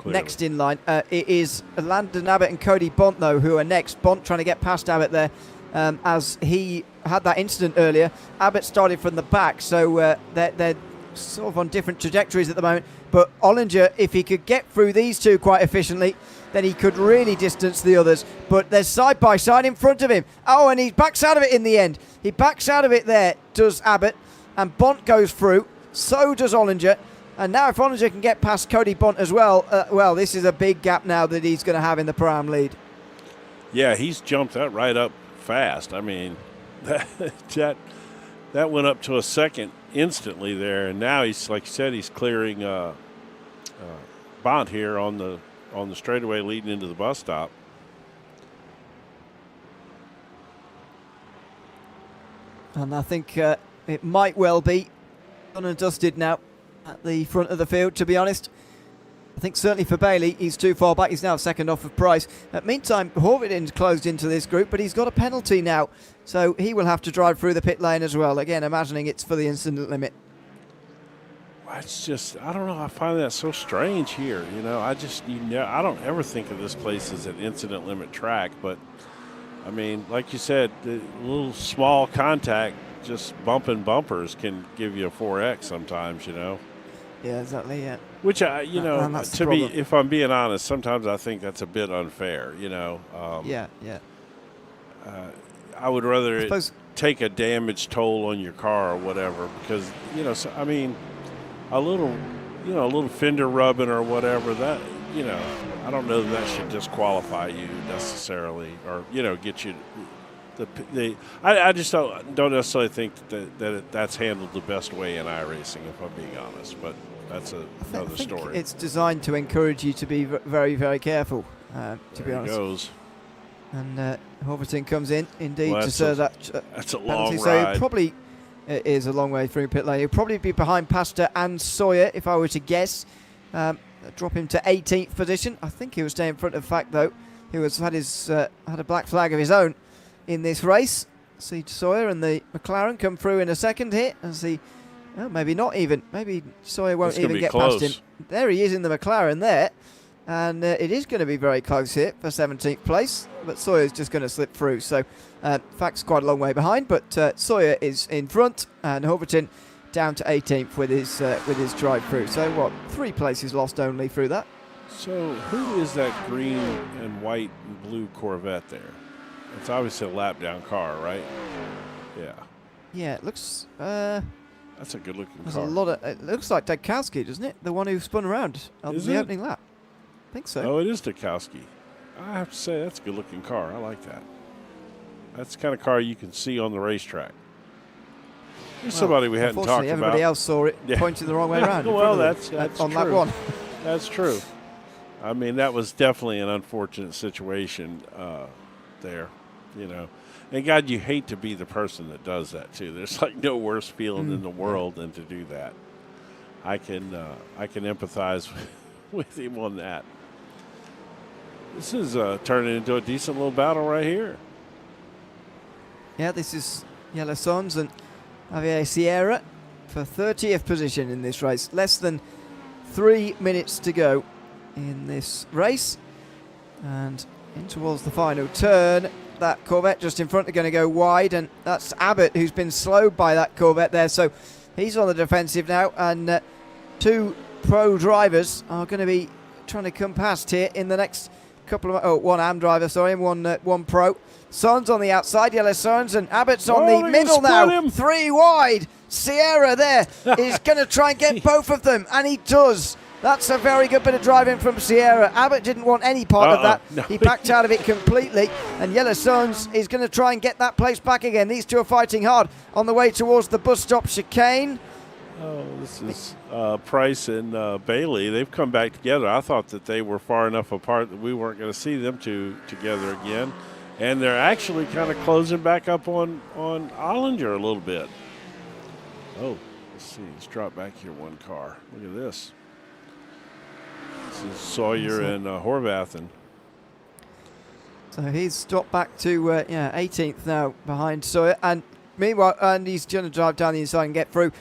next in line. It is Landon Abbott and Cody Bont, though, who are next. Bont trying to get past Abbott there as he had that incident earlier. Abbott started from the back, so they're sort of on different trajectories at the moment. But Ollinger, if he could get through these two quite efficiently, then he could really distance the others. But they're side by side in front of him. Oh, and he backs out of it in the end. He backs out of it there, does Abbott. And Bont goes through. So does Ollinger. And now if Ollinger can get past Cody Bont as well, this is a big gap now that he's going to have in the Pro-Am lead. Yeah, he's jumped that right up fast. I mean, that went up to a second instantly there, and now he's, like you said, he's clearing Bont here on the straightaway leading into the bus stop. And I think it might well be done and dusted now at the front of the field, to be honest. I think certainly for Bailey, he's too far back. He's now second off of Price. Meantime, Horvidin's closed into this group, but he's got a penalty now. So he will have to drive through the pit lane as well. Again, imagining it's for the incident limit. It's just, I don't know. I find that so strange here. I don't ever think of this place as an incident limit track. But, I mean, like you said, the little small contact, just bumping bumpers can give you a 4X sometimes, Yeah, exactly, yeah. Which, if I'm being honest, sometimes I think that's a bit unfair, Yeah. I would rather take a damage toll on your car or whatever because, a little fender rubbing or whatever, you know, I don't know that should disqualify you necessarily, or get you. I just don't necessarily think that's handled the best way in iRacing, if I'm being honest. But that's another story. It's designed to encourage you to be very, very careful. To be honest. There he goes. And Horvatin comes in indeed Well, to serve that. That's a penalty. long So ride. it probably is a long way through pit lane. He'll probably be behind Pastor and Sawyer, if I were to guess. Drop him to 18th position. I think he will stay in front of Fact though, who has had a black flag of his own in this race. See Sawyer and the McLaren come through in a second here, and see. Oh, maybe not even. Maybe Sawyer won't even get past him. There he is in the McLaren there. And it is going to be very close here for 17th place. But Sawyer's just going to slip through. So, Fact's quite a long way behind. But Sawyer is in front. And Horvatin down to 18th with his drive through. So, what? 3 places lost only through that. So, who is that green and white and blue Corvette there? It's obviously a lap down car, right? Yeah. Yeah, it looks... that's a good-looking car. A lot of... It looks like Degkowski, doesn't it? The one who spun around on the opening lap. I think so. Oh, it is Degkowski. I have to say, that's a good-looking car. I like that. That's the kind of car you can see on the racetrack. There's somebody we hadn't talked about. Everybody else saw it pointing the wrong way around. Well, that's on true. lap 1. That's true. I mean, that was definitely an unfortunate situation there, And God, you hate to be the person that does that too. There's like no worse feeling in the world than to do that. I can empathize with him on that. This is turning into a decent little battle right here. Yeah, this is Yellow Sons and Javier Sierra for 30th position in this race. Less than 3 minutes to go in this race. And in towards the final turn. That Corvette just in front are going to go wide, and that's Abbott who's been slowed by that Corvette there. So he's on the defensive now, and 2 pro drivers are going to be trying to come past here in the next couple of... one AM driver, sorry, and one pro. Sons on the outside, Yellow Sons, and Abbott's on the middle now. 3 wide. Sierra there is going to try and get both of them, and he does. That's a very good bit of driving from Sierra. Abbott didn't want any part of that. No. He backed out of it completely. And Yellow Sons is going to try and get that place back again. These two are fighting hard on the way towards the bus stop chicane. Oh, this is Price and Bailey. They've come back together. I thought that they were far enough apart that we weren't going to see them two together again. And they're actually kind of closing back up on Ollinger a little bit. Oh, let's see. Let's drop back here 1 car. Look at this. This is Sawyer and Horvathen. So he's dropped back to 18th now behind Sawyer. And meanwhile, he's going to drive down the inside and get through.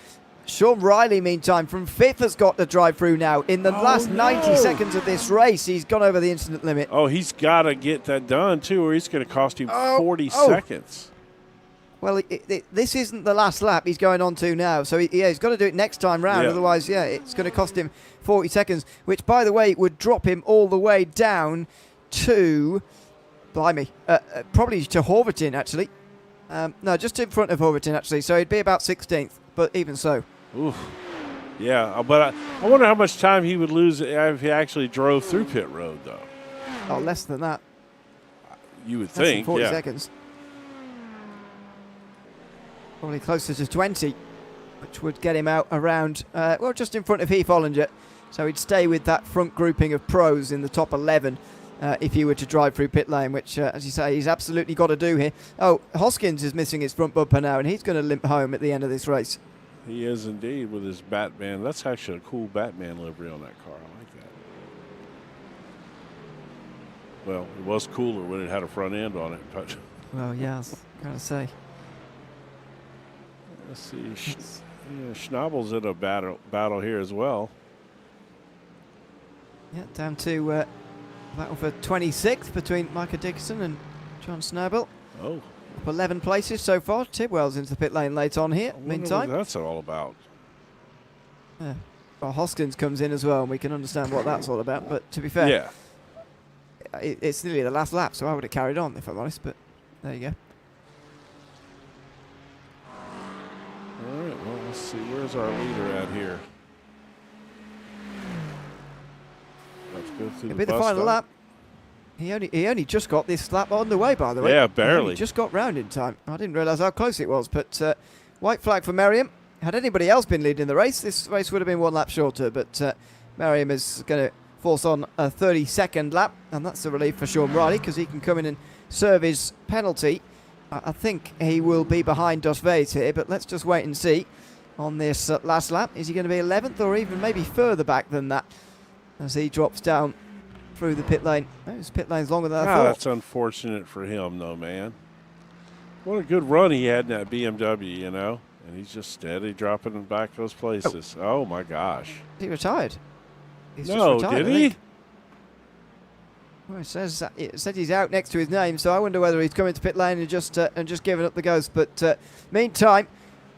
Sean Riley, meantime, from 5th has got the drive through now. In the last 90 seconds of this race, he's gone over the incident limit. Oh, he's got to get that done, too, or he's going to cost him 40 seconds. Well, this isn't the last lap he's going on to now. So, he's got to do it next time round. Yeah. Otherwise, it's going to cost him 40 seconds, which, by the way, would drop him all the way down to, blimey, probably to Horvatin, actually. No, just in front of Horvatin, actually. So, he'd be about 16th, but even so. Oof. Yeah, but I wonder how much time he would lose if he actually drove through pit road, though. Oh, less than that. You would think, 40 seconds. Probably closer to 20, which would get him out around, just in front of Heath Ollinger. So he'd stay with that front grouping of pros in the top 11 if he were to drive through pit lane, which, as you say, he's absolutely got to do here. Oh, Hoskins is missing his front bumper now, and he's going to limp home at the end of this race. He is indeed with his Batman. That's actually a cool Batman livery on that car. I like that. Well, it was cooler when it had a front end on it. But well, yeah, I was going to say. Let's see. Schnabel's in a battle here as well. Yeah, down to battle for 26th between Micah Dickinson and John Schnabel. Oh. Up 11 places so far. Tidwell's into the pit lane late on here. Meantime, what that's all about. Yeah. Well, Hoskins comes in as well, and we can understand what that's all about. But to be fair, it's nearly the last lap, so I would have carried on if I'm honest. But there you go. All right. Well, let's see. Where's our leader at here? That's go through It'll be the final lap. He only just got this lap on the way, by the way. Yeah, barely. He just got round in time. I didn't realise how close it was, but white flag for Merriam. Had anybody else been leading the race, this race would have been one lap shorter, but Merriam is going to force on a 32nd lap, and that's a relief for Sean Riley because he can come in and serve his penalty. I think he will be behind Dos Veis here, but let's just wait and see on this last lap. Is he going to be 11th or even maybe further back than that as he drops down through the pit lane? His pit lane's longer than I thought. That's unfortunate for him, though, man. What a good run he had in that BMW, you know? And he's just steady dropping back those places. Oh my gosh. He retired. He's no, just retired, did he? Well, it said he's out next to his name, so I wonder whether he's coming to pit lane and just giving up the ghost. But meantime,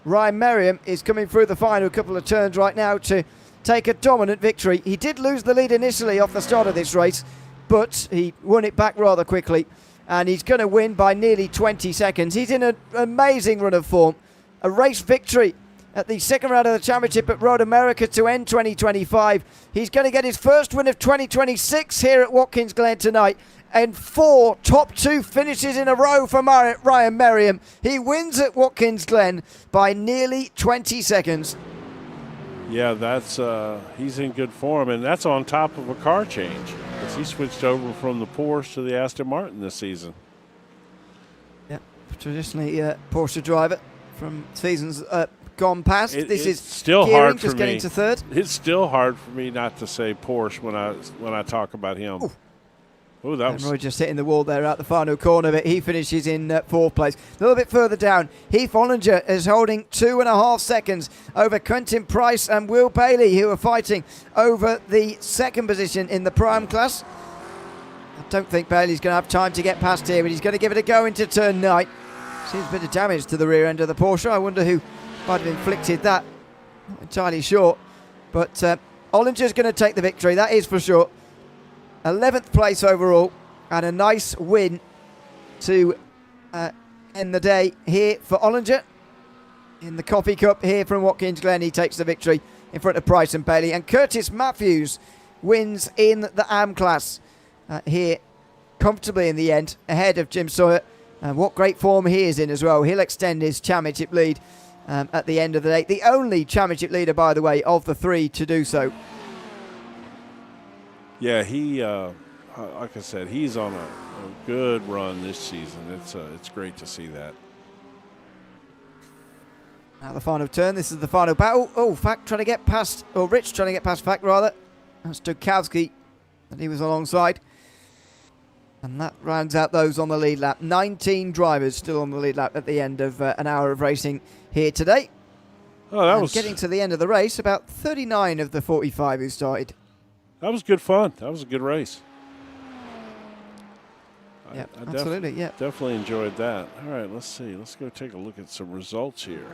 Ryan Merriam is coming through the final couple of turns right now to take a dominant victory. He did lose the lead initially off the start of this race, but he won it back rather quickly, and he's going to win by nearly 20 seconds. He's in an amazing run of form. A race victory at the second round of the championship at Road America to end 2025. He's going to get his first win of 2026 here at Watkins Glen tonight, and 4 top 2 finishes in a row for Ryan Merriam. He wins at Watkins Glen by nearly 20 seconds. Yeah, that's he's in good form, and that's on top of a car change. Because he switched over from the Porsche to the Aston Martin this season. Yeah, traditionally Porsche driver from seasons gone past. This is still Gearing, hard for just me. getting to third. It's still hard for me not to say Porsche when I talk about him. Oh, that was. Roy just hitting the wall there at the final corner, but he finishes in fourth place. A little bit further down, Heath Ollinger is holding 2.5 seconds over Quentin Price and Will Bailey, who are fighting over the second position in the Prime class. I don't think Bailey's going to have time to get past here, but he's going to give it a go into turn 9. Seems a bit of damage to the rear end of the Porsche. I wonder who might have inflicted that. Not entirely sure. But Ollinger's going to take the victory, that is for sure. 11th place overall, and a nice win to end the day here for Ollinger. In the Coffee Cup here from Watkins Glen, he takes the victory in front of Price and Bailey. And Curtis Matthews wins in the AM class here comfortably in the end, ahead of Jim Sawyer. And what great form he is in as well. He'll extend his championship lead at the end of the day. The only championship leader, by the way, of the 3 to do so. Yeah, he, like I said, he's on a good run this season. It's great to see that. Now the final turn. This is the final battle. Oh, Fact trying to get past, or Rich trying to get past Fact rather. That's Dukowski that he was alongside. And that rounds out those on the lead lap. 19 drivers still on the lead lap at the end of an hour of racing here today. Oh, that and was getting to the end of the race. About 39 of the 45 who started. That was good fun. That was a good race. Yeah, absolutely. Yeah, definitely enjoyed that. All right, let's see. Let's go take a look at some results here.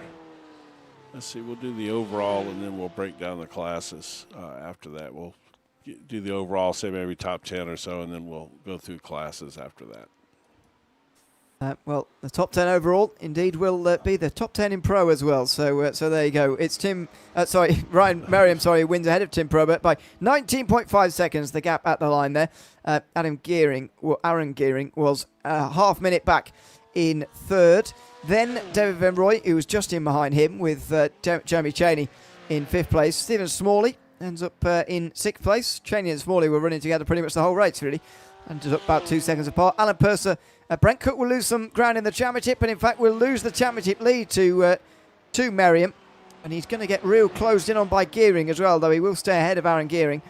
Let's see. We'll do the overall, and then we'll break down the classes. After that, we'll do the overall, say maybe top 10 or so, and then we'll go through classes after that. Well, the top 10 overall indeed will be the top 10 in Pro as well. So there you go. It's Ryan Merriam, wins ahead of Tim Probert by 19.5 seconds, the gap at the line there. Aaron Gearing was a half minute back in third. Then David Van Roy, who was just in behind him with Jeremy Cheney in fifth place. Stephen Smalley ends up in sixth place. Cheney and Smalley were running together pretty much the whole race, really. And just about 2 seconds apart. Alan Purser, Brent Cook will lose some ground in the championship, and in fact will lose the championship lead to Merriam. And he's going to get real closed in on by Gearing as well, though he will stay ahead of Aaron Gearing.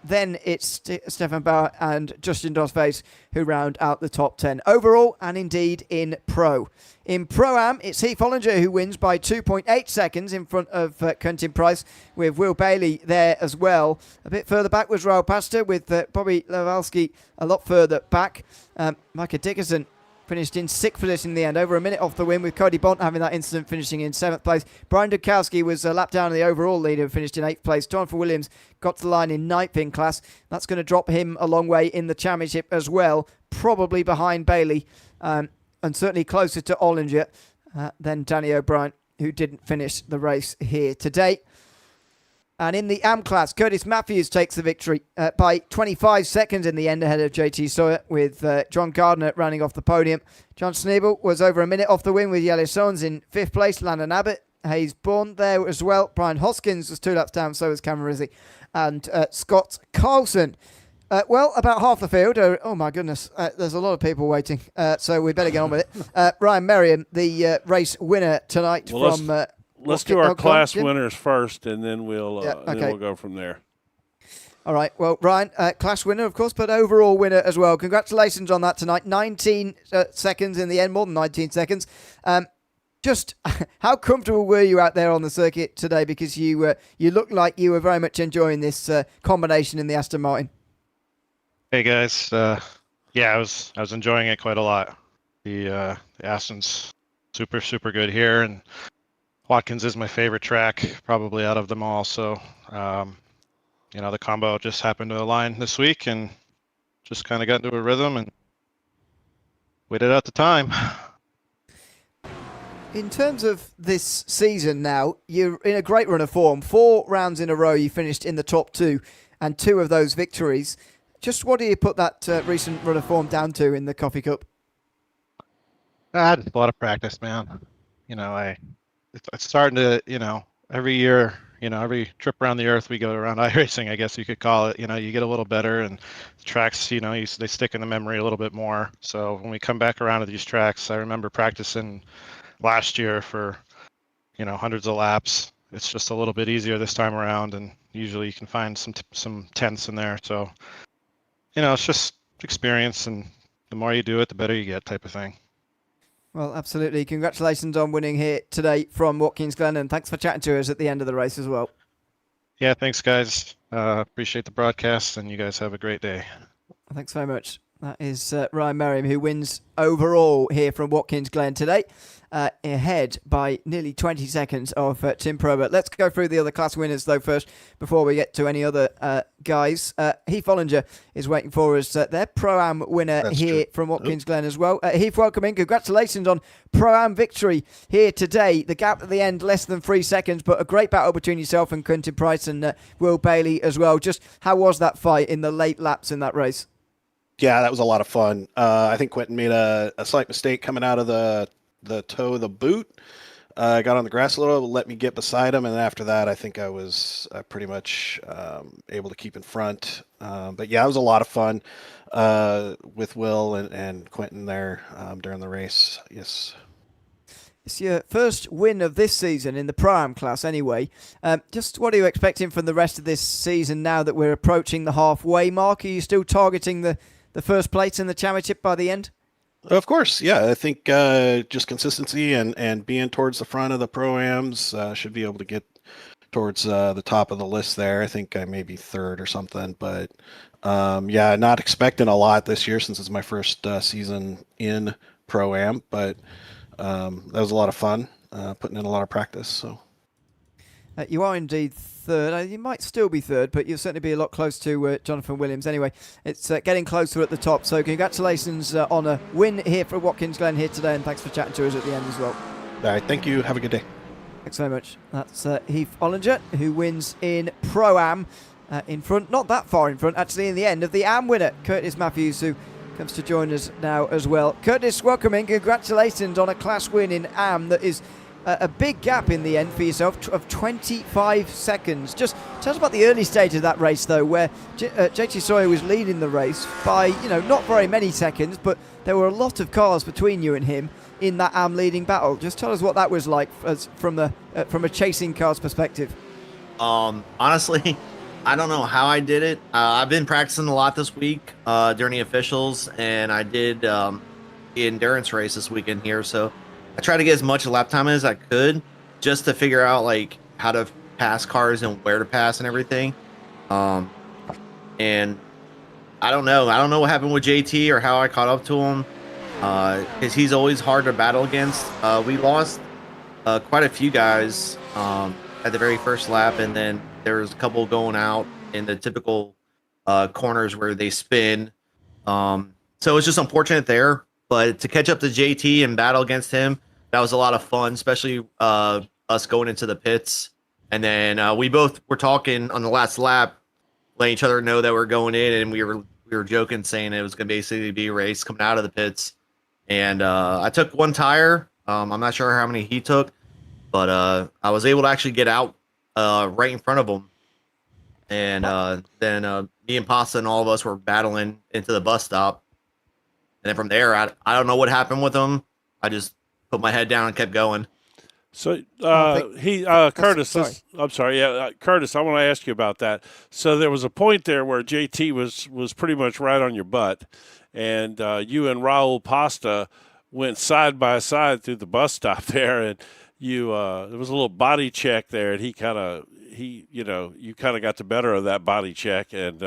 Then it's Stefan Bauer and Justin Dos Veis who round out the top 10 overall, and indeed in Pro. In Pro-Am, it's Heath Ollinger who wins by 2.8 seconds in front of Quentin Price, with Will Bailey there as well. A bit further back was Raul Pastor, with Bobby Lewalski a lot further back. Micah Dickerson finished in sixth position in the end, over a minute off the win, with Cody Bont having that incident finishing in seventh place. Brian Dukowski was a lap down in the overall lead and finished in eighth place. Jonathan Williams got to the line in ninth in class. That's going to drop him a long way in the championship as well, probably behind Bailey, and certainly closer to Ollinger than Danny O'Brien, who didn't finish the race here today. And in the AM class, Curtis Matthews takes the victory by 25 seconds in the end ahead of JT Sawyer, with John Gardner running off the podium. John Sneebel was over a minute off the win with Yellow Sons in 5th place. Landon Abbott, Hayes Bourne there as well. Brian Hoskins was 2 laps down, so was Cameron Rizzi. And Scott Carlson. Well, about half the field. Oh, my goodness. There's a lot of people waiting, so we better get on with it. Ryan Merriam, the race winner tonight from... Let's do our class winners first, and then we'll go from there. All right. Well, Ryan, class winner, of course, but overall winner as well. Congratulations on that tonight. 19 seconds in the end, more than 19 seconds. Just how comfortable were you out there on the circuit today? Because you looked like you were very much enjoying this combination in the Aston Martin. Hey guys, yeah, I was enjoying it quite a lot. The Aston's super good here, and Watkins is my favorite track, probably out of them all. So, the combo just happened to align this week, and just kind of got into a rhythm and waited out the time. In terms of this season now, you're in a great run of form. 4 rounds in a row, you finished in the top 2, and 2 of those victories. Just what do you put that recent run of form down to in the Coffee Cup? I had a lot of practice, man. It's starting to, every year, every trip around the earth we go around iRacing, I guess you could call it, you get a little better, and the tracks, they stick in the memory a little bit more. So when we come back around to these tracks, I remember practicing last year for, hundreds of laps. It's just a little bit easier this time around, and usually you can find some tenths in there. So, it's just experience, and the more you do it, the better you get, type of thing. Well, absolutely. Congratulations on winning here today from Watkins Glen, and thanks for chatting to us at the end of the race as well. Yeah, thanks, guys. Appreciate the broadcast, and you guys have a great day. Thanks very much. That is Ryan Merriam, who wins overall here from Watkins Glen today, ahead by nearly 20 seconds of Tim Probert. Let's go through the other class winners, though, first, before we get to any other guys. Heath Ollinger is waiting for us. Their Pro-Am winner. That's here true. From Watkins Glen as well. Heath, welcome in. Congratulations on Pro-Am victory here today. The gap at the end, less than 3 seconds, but a great battle between yourself and Quentin Price and Will Bailey as well. Just how was that fight in the late laps in that race? Yeah, that was a lot of fun. I think Quentin made a slight mistake coming out of the toe of the boot. Got on the grass a little, let me get beside him, and after that, I think I was pretty much able to keep in front. But yeah, it was a lot of fun with Will and Quentin there during the race. Yes. It's your first win of this season in the Pro-Am class anyway. Just what are you expecting from the rest of this season now that we're approaching the halfway mark? Are you still targeting the first place in the championship by the end? Of course, yeah. I think just consistency and being towards the front of the Pro-Ams should be able to get towards the top of the list there. I think I may be 3rd or something, but yeah, not expecting a lot this year since it's my first season in Pro-Am, but that was a lot of fun, putting in a lot of practice. So you are indeed 3rd. You might still be 3rd, but you'll certainly be a lot close to Jonathan Williams. Anyway, it's getting closer at the top. So congratulations on a win here for Watkins Glen here today, and thanks for chatting to us at the end as well. All right, thank you. Have a good day. Thanks very much. That's Heath Ollinger, who wins in Pro-Am in front, not that far in front, actually, in the end of the Am winner, Curtis Matthews, who comes to join us now as well. Curtis, welcome in. Congratulations on a class win in Am that is a big gap in the end for yourself of 25 seconds. Just tell us about the early stage of that race, though, where JT Sawyer was leading the race by, not very many seconds, but there were a lot of cars between you and him in that Am leading battle. Just tell us what that was like from a chasing cars perspective. Honestly, I don't know how I did it. I've been practicing a lot this week during the officials, and I did the endurance race this weekend here, so I tried to get as much lap time as I could just to figure out like how to pass cars and where to pass and everything. And I don't know what happened with JT or how I caught up to him, because he's always hard to battle against. We lost quite a few guys at the very first lap, and then there was a couple going out in the typical corners where they spin. So it's just unfortunate there, but to catch up to JT and battle against him, that was a lot of fun, especially us going into the pits And then we both were talking on the last lap, letting each other know that we're going in, and we were joking, saying it was going to basically be a race coming out of the pits. And I took one tire. I'm not sure how many he took, but I was able to actually get out right in front of him. And then me and Pasta and all of us were battling into the bus stop. And then from there, I don't know what happened with him. I just put my head down and kept going. So Curtis, I'm sorry. Yeah, Curtis, I want to ask you about that. So there was a point there where JT was pretty much right on your butt, and you and Raul Pasta went side by side through the bus stop there, and you there was a little body check there, and you kind of got the better of that body check, and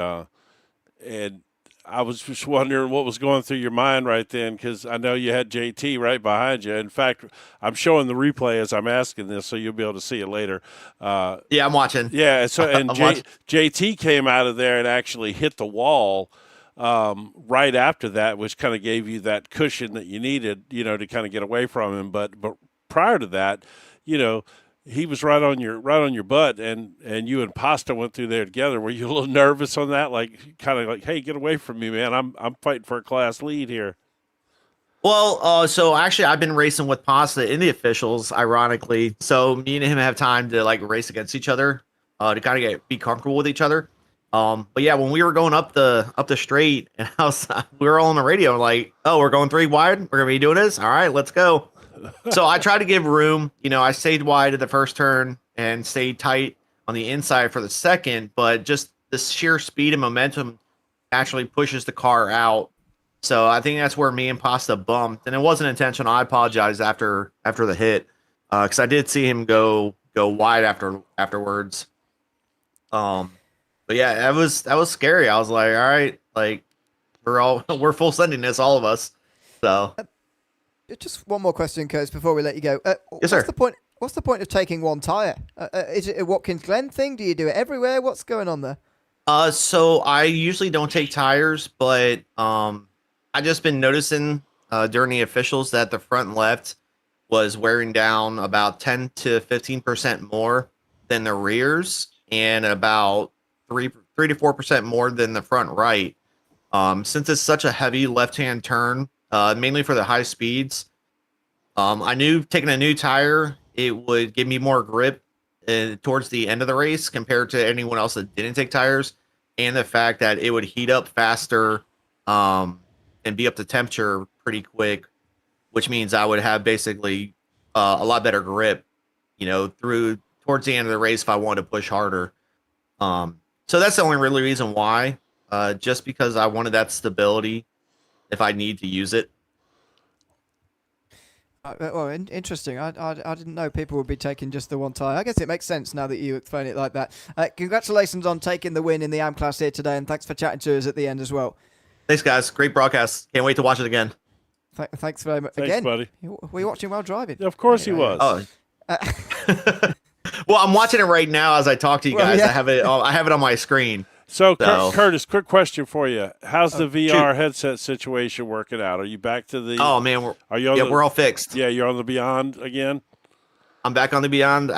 I was just wondering what was going through your mind right then, because I know you had JT right behind you. In fact, I'm showing the replay as I'm asking this, so you'll be able to see it later. Yeah, I'm watching. Yeah, so and JT came out of there and actually hit the wall right after that, which kind of gave you that cushion that you needed, to kind of get away from him. But prior to that, he was right on your butt, and you and Pasta went through there together. Were you a little nervous on that? Like, kind of like, hey, get away from me, man. I'm fighting for a class lead here. Well, so actually I've been racing with Pasta in the officials, ironically. So me and him have time to like race against each other, to kind of be comfortable with each other. But yeah, when we were going up the straight, and we were all on the radio like, oh, we're going 3 wide. We're gonna be doing this. All right, let's go. So I tried to give room. I stayed wide at the first turn and stayed tight on the inside for the second, but just the sheer speed and momentum actually pushes the car out. So I think that's where me and Pasta bumped, and it wasn't intentional. I apologize after the hit, because I did see him go wide afterwards. But yeah, that was scary. I was like, all right, like we're full sending this, all of us. So. Just one more question, Curtis, before we let you go. Yes, sir. What's the point of taking one tire? Is it a Watkins Glen thing? Do you do it everywhere? What's going on there? So I usually don't take tires, but I just been noticing during the officials that the front left was wearing down about 10 to 15% more than the rears, and about 3 to 4% more than the front right. Since it's such a heavy left-hand turn, mainly for the high speeds, I knew taking a new tire, it would give me more grip towards the end of the race compared to anyone else that didn't take tires, and the fact that it would heat up faster and be up to temperature pretty quick, which means I would have basically a lot better grip, through towards the end of the race if I wanted to push harder. So that's the only really reason why, just because I wanted that stability if I need to use it. Well, interesting. I didn't know people would be taking just the one tire. I guess it makes sense now that you explain it like that. Congratulations on taking the win in the AM class here today, and thanks for chatting to us at the end as well. Thanks, guys. Great broadcast. Can't wait to watch it again. Thanks very much. Thanks, again, buddy. Were you watching while driving? Of course he was. Oh. Well, I'm watching it right now as I talk to you guys. Well, yeah. I have it on my screen. So, Curtis, quick question for you. How's the VR shoot. headset situation working out? Are you back to the... Oh, man. We're all fixed. Yeah, you're on the Beyond again? I'm back on the Beyond.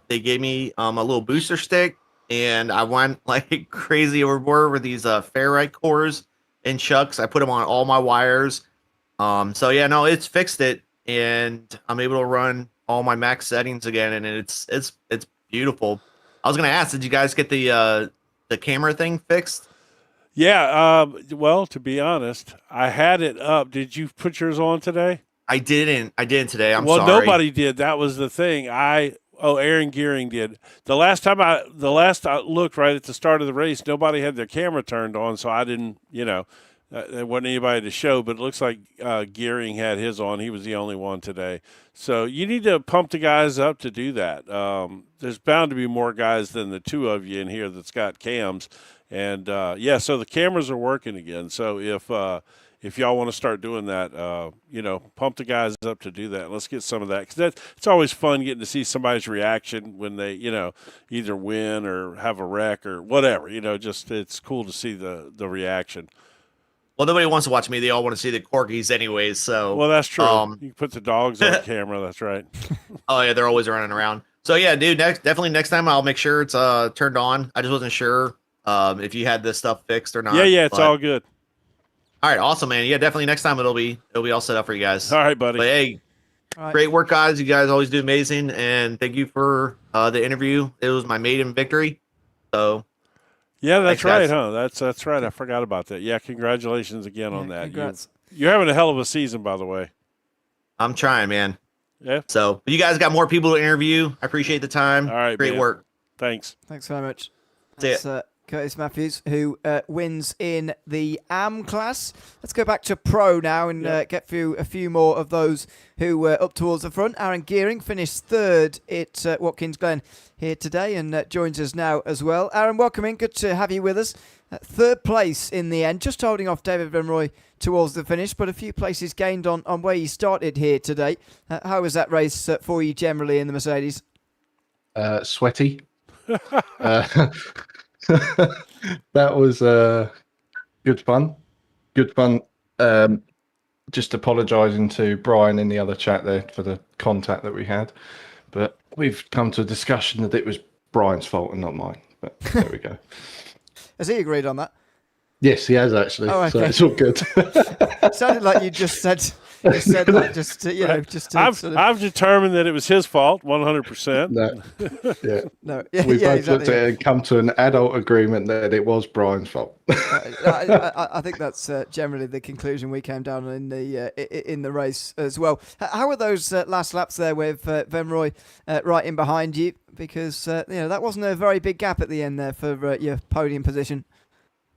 They gave me a little booster stick, and I went like crazy overboard with these ferrite cores and chucks. I put them on all my wires. So yeah, no, it's fixed it, and I'm able to run all my max settings again, and it's beautiful. I was gonna ask, did you guys get the camera thing fixed? Yeah. Well, to be honest, I had it up. Did you put yours on today? I didn't today. I'm sorry. sorry. Well, nobody did. That was the thing. Aaron Gearing did. The last I looked right at the start of the race, nobody had their camera turned on, so I didn't, there wasn't anybody to show, but it looks like Gearing had his on. He was the only one today. So you need to pump the guys up to do that. There's bound to be more guys than the two of you in here that's got cams. And, so the cameras are working again. So if y'all want to start doing that, pump the guys up to do that. Let's get some of that, because it's always fun getting to see somebody's reaction when they, either win or have a wreck or whatever. Just it's cool to see the reaction. Well, nobody wants to watch me. They all want to see the corgis anyways. So well, that's true. You can put the dogs on camera. That's right. Oh yeah, they're always running around. So yeah, dude. Definitely next time I'll make sure it's turned on. I just wasn't sure if you had this stuff fixed or not. Yeah, it's but- all good. All right, awesome, man. Yeah, definitely next time it'll be all set up for you guys. All right, buddy. But hey, All right. great work, guys. You guys always do amazing, and thank you for the interview. It was my maiden victory. So Yeah, that's Thanks, right, guys. huh? That's right. I forgot about that. Yeah, congratulations again on that. Congrats. You're having a hell of a season, by the way. I'm trying, man. Yeah. So you guys got more people to interview. I appreciate the time. All right, great man. work. Thanks. Thanks very much. That's That's Curtis Matthews, who wins in the AM class. Let's go back to Pro now and get through a few more of those who were up towards the front. Aaron Gearing finished third at Watkins Glen here today and joins us now as well. Aaron, welcome in. Good to have you with us. Third place in the end, just holding off David Van Roy towards the finish, but a few places gained on where you started here today. How was that race for you generally in the Mercedes? Sweaty. That was good fun. Good fun. Just apologising to Brian in the other chat there for the contact that we had, but we've come to a discussion that it was Brian's fault and not mine. But there we go. Has he agreed on that? Yes, he has actually. Oh, So okay. it's all good. Sounded like you just said that just to, just to sort of, I've determined that it was his fault, 100%. No, yeah. no, yeah, We've yeah, both looked exactly. at it and come to an adult agreement that it was Brian's fault. I think that's generally the conclusion we came down on in the race as well. How were those last laps there with Van Roy right in behind you? Because that wasn't a very big gap at the end there for your podium position.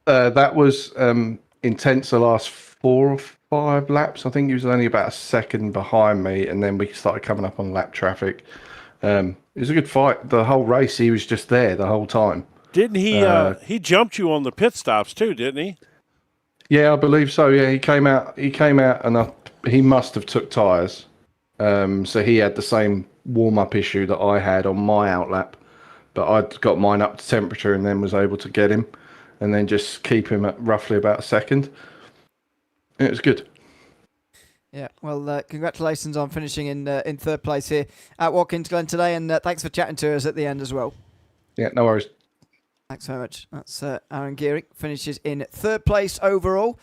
That was intense the last 4 or 5 laps. I think he was only about a second behind me, and then we started coming up on lap traffic. It was a good fight. The whole race, he was just there the whole time. Didn't he? He jumped you on the pit stops too, didn't he? Yeah, I believe so. Yeah, he came out, and he must have took tyres. So he had the same warm-up issue that I had on my outlap, but I'd got mine up to temperature and then was able to get him, and then just keep him at roughly about a second. It was good. Yeah, well, congratulations on finishing in third place here at Watkins Glen today, and thanks for chatting to us at the end as well. Yeah, no worries. Thanks very much. That's Aaron Gearing, finishes in third place overall.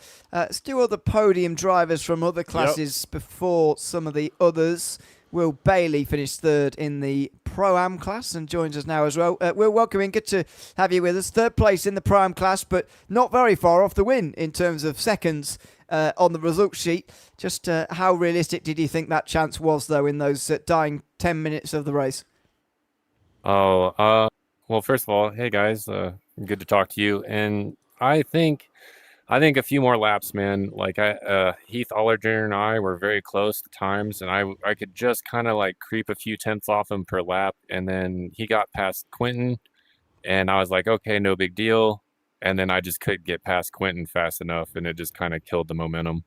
Still other podium drivers from other classes before some of the others. Will Bailey finished third in the Pro-Am class and joins us now as well. Will, welcome in. Good to have you with us. Third place in the Pro-Am class, but not very far off the win in terms of seconds on the results sheet. Just how realistic did you think that chance was, though, in those dying 10 minutes of the race? Well, first of all, hey guys, good to talk to you. And I think a few more laps, man. Like Heath Allerger and I were very close at times, and I could just kind of like creep a few tenths off him per lap, and then he got past Quentin, and I was like, okay, no big deal. And then I just couldn't get past Quentin fast enough, and it just kind of killed the momentum.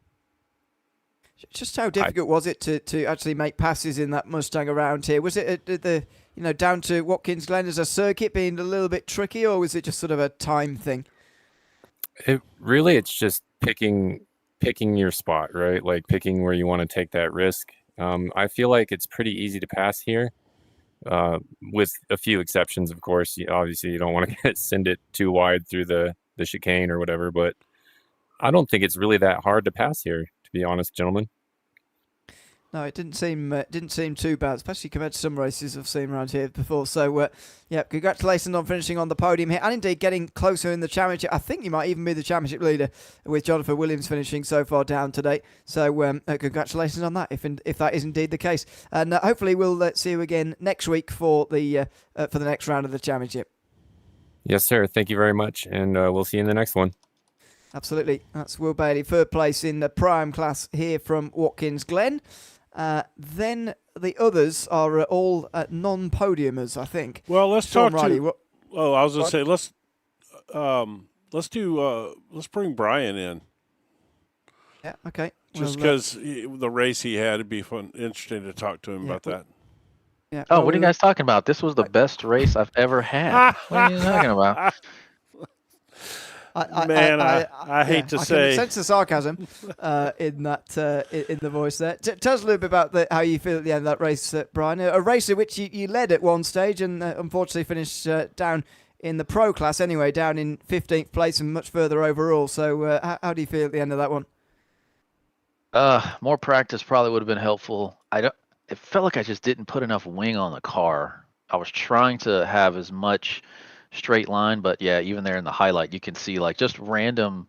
Just how difficult was it to actually make passes in that Mustang around here? Was it down to Watkins Glen as a circuit being a little bit tricky, or was it just sort of a time thing? It's just picking your spot, right? Like picking where you want to take that risk. I feel like it's pretty easy to pass here, with a few exceptions, of course. Obviously, you don't want to send it too wide through the chicane or whatever, but I don't think it's really that hard to pass here, to be honest, gentlemen. No, it didn't seem too bad, especially compared to some races I've seen around here before. So, congratulations on finishing on the podium here, and indeed getting closer in the championship. I think you might even be the championship leader with Jonathan Williams finishing so far down today. So, congratulations on that, if that is indeed the case. And hopefully we'll see you again next week for the next round of the championship. Yes, sir. Thank you very much, and we'll see you in the next one. Absolutely. That's Will Bailey, third place in the Prime class here from Watkins Glen. Then the others are all non-podiumers, I think. Well, let's Sean talk Riley, to. Oh, I was going to say let's bring Brian in. Yeah. Okay. Just because the race he had, it'd be fun, interesting to talk to him about that. Yeah. Oh, what are you guys talking about? This was the best race I've ever had. What are you talking about? I hate to I say. can sense the sarcasm in that in the voice there. Tell us a little bit about how you feel at the end of that race, Brian. A race in which you led at one stage and unfortunately finished down in the pro class anyway, down in 15th place and much further overall. So how do you feel at the end of that one? More practice probably would have been helpful. It felt like I just didn't put enough wing on the car. I was trying to have as much straight line, but yeah, even there in the highlight, you can see like just random.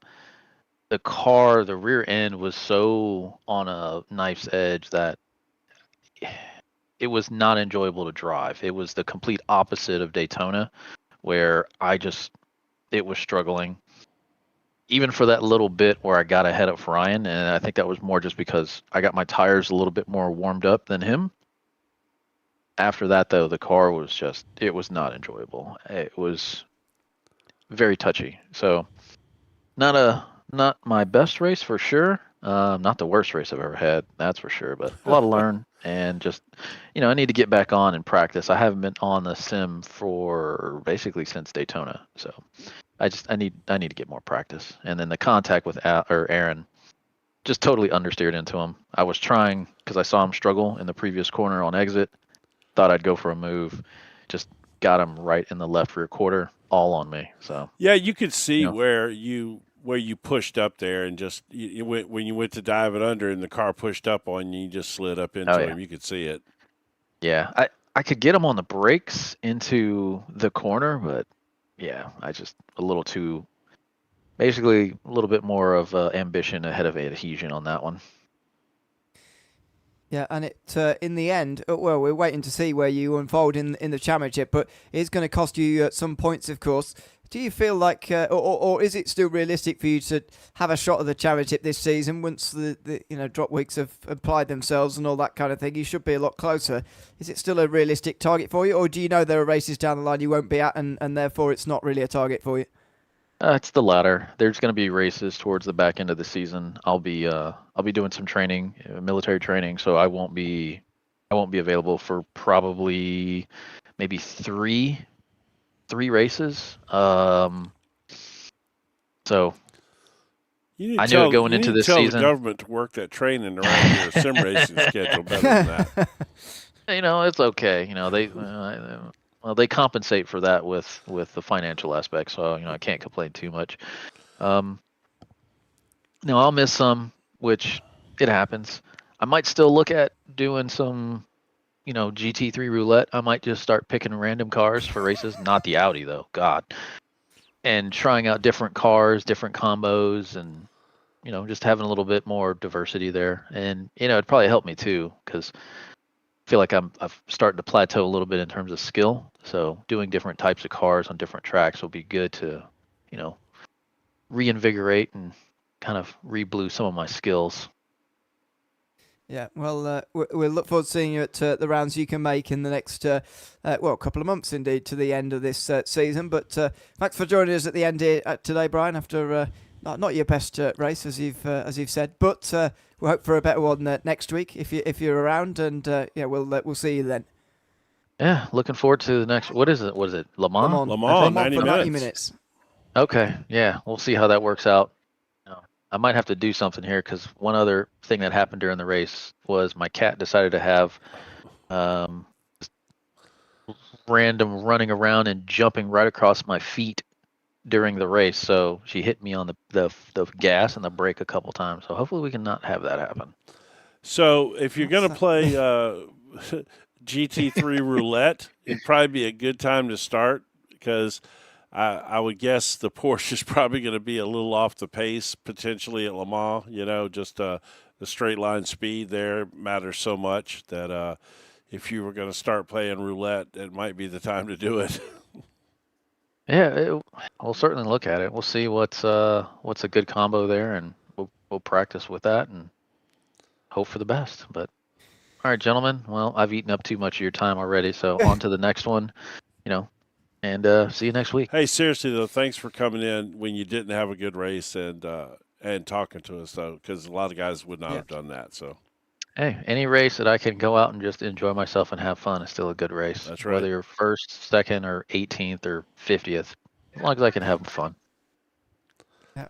The rear end was so on a knife's edge that it was not enjoyable to drive. It was the complete opposite of Daytona, where it was struggling. Even for that little bit where I got ahead of Ryan, and I think that was more just because I got my tires a little bit more warmed up than him. After that, though, the car was it was not enjoyable. It was very touchy. So not my best race for sure. Not the worst race I've ever had, that's for sure, but a lot to learn and just, I need to get back on and practice. I haven't been on the sim for basically since Daytona. So I need to get more practice. And then the contact with Aaron, just totally understeered into him. I was trying because I saw him struggle in the previous corner on exit. Thought I'd go for a move, just got him right in the left rear quarter, all on me. So yeah, you could see where you pushed up there, and just when you went to dive it under, and the car pushed up on you, you just slid up into him. You could see it. Yeah, I could get him on the brakes into the corner, but yeah, I just a little bit more of ambition ahead of adhesion on that one. Yeah, and it in the end, well, we're waiting to see where you unfold in the championship, but it's going to cost you some points, of course. Do you feel like, or is it still realistic for you to have a shot at the championship this season once the drop weeks have applied themselves and all that kind of thing? You should be a lot closer. Is it still a realistic target for you, or do you know there are races down the line you won't be at, and therefore it's not really a target for you? It's the latter. There's going to be races towards the back end of the season. I'll be doing some training, military training, so I won't be available for probably maybe three races. So I knew it going into this season. You need to tell the government to work that training around your sim racing schedule better than that. It's okay. They compensate for that with the financial aspect, so I can't complain too much. I'll miss some, which it happens. I might still look at doing some, GT3 roulette. I might just start picking random cars for races, not the Audi though, God, and trying out different cars, different combos, and just having a little bit more diversity there. And it'd probably help me too, because feel like I'm starting to plateau a little bit in terms of skill. So doing different types of cars on different tracks will be good to, reinvigorate and kind of re-blue some of my skills. Yeah, well, we'll look forward to seeing you at the rounds you can make in the next, couple of months indeed, to the end of this season. But thanks for joining us at the end here today, Brian, after not your best race, as you've said, but we'll hope for a better one next week if you're around, and we'll see you then. Yeah, looking forward to the next. What is it? Was it Le Mans? Le Mans, 90 minutes. Okay, yeah, we'll see how that works out. I might have to do something here, because one other thing that happened during the race was my cat decided to have random running around and jumping right across my feet during the race. So she hit me on the gas and the brake a couple times. So hopefully we can not have that happen. So if you're going to play GT3 roulette, it'd probably be a good time to start, because I would guess the Porsche is probably going to be a little off the pace potentially at Le Mans. Just the straight line speed there matters so much that if you were going to start playing roulette, it might be the time to do it. Yeah, we'll certainly look at it. We'll see what's a good combo there, and we'll practice with that and hope for the best. But all right, gentlemen. Well, I've eaten up too much of your time already, so on to the next one. And see you next week. Hey, seriously though, thanks for coming in when you didn't have a good race and talking to us though, because a lot of guys would not have done that. So. Hey, any race that I can go out and just enjoy myself and have fun is still a good race. That's right. Whether you're first, second, or 18th or 50th, as long as I can have fun.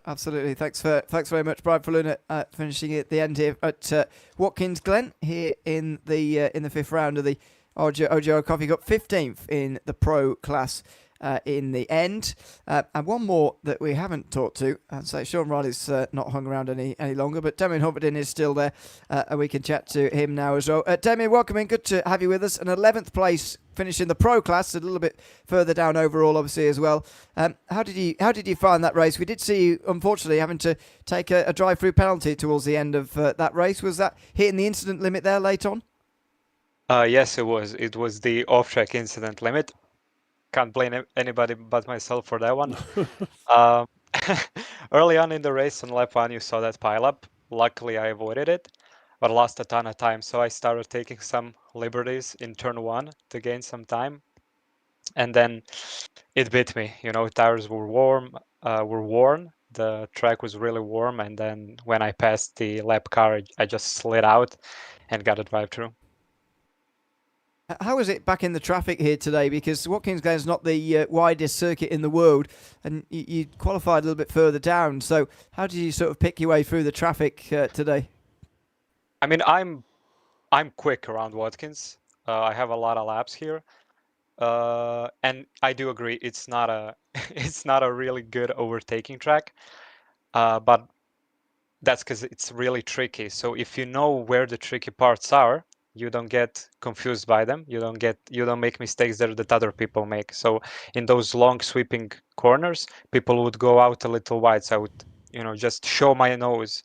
Absolutely. Thanks very much, Brian Falloon, finishing at the end here at Watkins Glen here in the fifth round of the OGRL Coffee Cup, 15th in the pro class. In the end. And one more that we haven't talked to. So Sean Riley's not hung around any longer, but Damien Humperdin is still there, and we can chat to him now as well. Damien, welcome in. Good to have you with us. An 11th place finish in the pro class, a little bit further down overall, obviously, as well. How did you find that race? We did see you, unfortunately, having to take a drive-through penalty towards the end of that race. Was that hitting the incident limit there late on? Yes, it was. It was the off-track incident limit. Can't blame anybody but myself for that one. Early on in the race on lap 1, you saw that pileup. Luckily, I avoided it, but lost a ton of time. So I started taking some liberties in turn 1 to gain some time, and then it bit me. Tires were worn. The track was really warm, and then when I passed the lap car, I just slid out and got a drive-through. How was it back in the traffic here today? Because Watkins Glen is not the widest circuit in the world, and you qualified a little bit further down. So how did you sort of pick your way through the traffic today? I mean, I'm quick around Watkins. I have a lot of laps here, and I do agree it's not a really good overtaking track, but that's because it's really tricky. So if you know where the tricky parts are, you don't get confused by them. You don't make mistakes that other people make. So in those long sweeping corners, people would go out a little wide. So I would, just show my nose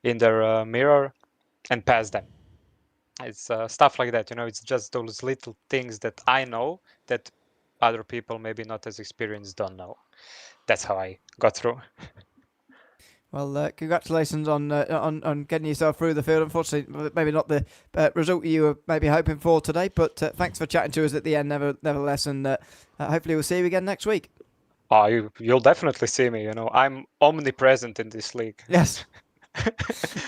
in their mirror and pass them. It's stuff like that. It's just those little things that I know that other people maybe not as experienced don't know. That's how I got through. Well, congratulations on getting yourself through the field. Unfortunately, maybe not the result you were maybe hoping for today, but thanks for chatting to us at the end, nevertheless, and hopefully we'll see you again next week. Oh, you'll definitely see me. I'm omnipresent in this league. Yes.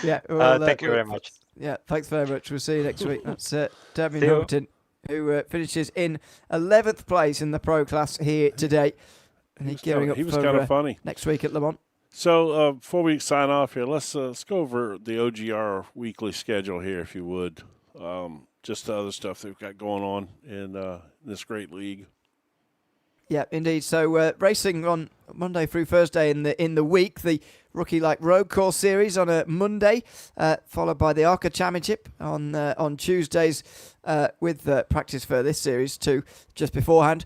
Yeah. Well, thank you very much. Yeah, thanks very much. We'll see you next week. That's Damien Humperdin, who finishes in 11th place in the pro class here today. And he's gearing up he was for kind of funny next week at Le Mans. So before we sign off here, let's go over the OGR weekly schedule here, if you would. Just the other stuff that we've got going on in this great league. Yeah, indeed. So racing on Monday through Thursday in the week, the Rookie Like Road Course Series on a Monday, followed by the ARCA Championship on Tuesdays, with practice for this series too just beforehand.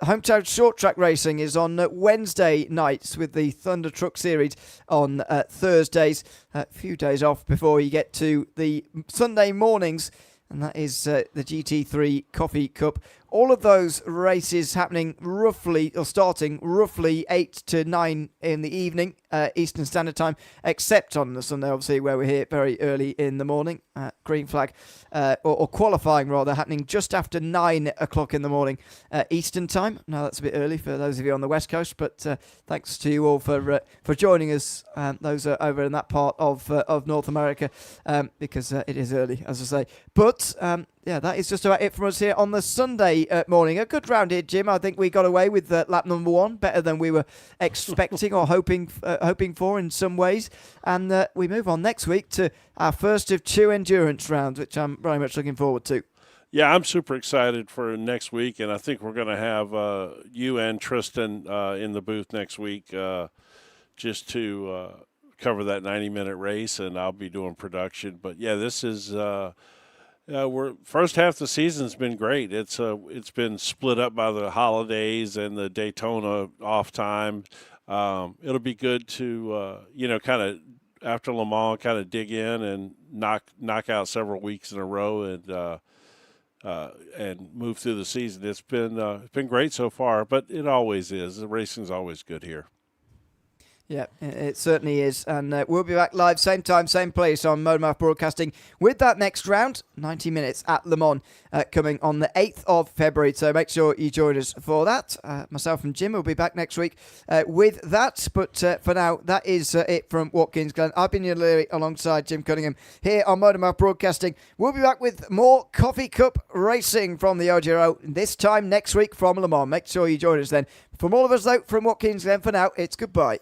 Hometown Short Track Racing is on Wednesday nights, with the Thunder Truck Series on Thursdays. A few days off before you get to the Sunday mornings, and that is the GT3 Coffee Cup. All of those races starting roughly 8 to 9 in the evening, Eastern Standard Time, except on the Sunday, obviously, where we're here very early in the morning. Green flag, or qualifying rather, happening just after 9 o'clock in the morning, Eastern Time. Now, that's a bit early for those of you on the West Coast, but thanks to you all for joining us, those are over in that part of North America, because it is early, as I say. But yeah, that is just about it from us here on the Sunday morning. A good round here, Jim. I think we got away with lap number 1, better than we were expecting or hoping for in some ways. And we move on next week to our first of 2 endurance rounds, which I'm very much looking forward to. Yeah, I'm super excited for next week, and I think we're going to have you and Tristan in the booth next week just to cover that 90-minute race, and I'll be doing production. But yeah, this is first half of the season's been great. It's been split up by the holidays and the Daytona off time. It'll be good to kind of after Le Mans kind of dig in and knock out several weeks in a row and move through the season. It's been great so far, but it always is. The racing's always good here. Yeah, it certainly is. And we'll be back live, same time, same place on MotorMouth Broadcasting with that next round, 90 minutes at Le Mans, coming on the 8th of February. So make sure you join us for that. Myself and Jim will be back next week with that. But for now, that is it from Watkins Glen. I've been Ian Leary alongside Jim Cunningham here on MotorMouth Broadcasting. We'll be back with more Coffee Cup racing from the OGRL, this time next week from Le Mans. Make sure you join us then. From all of us, though, from Watkins Glen, for now, it's goodbye.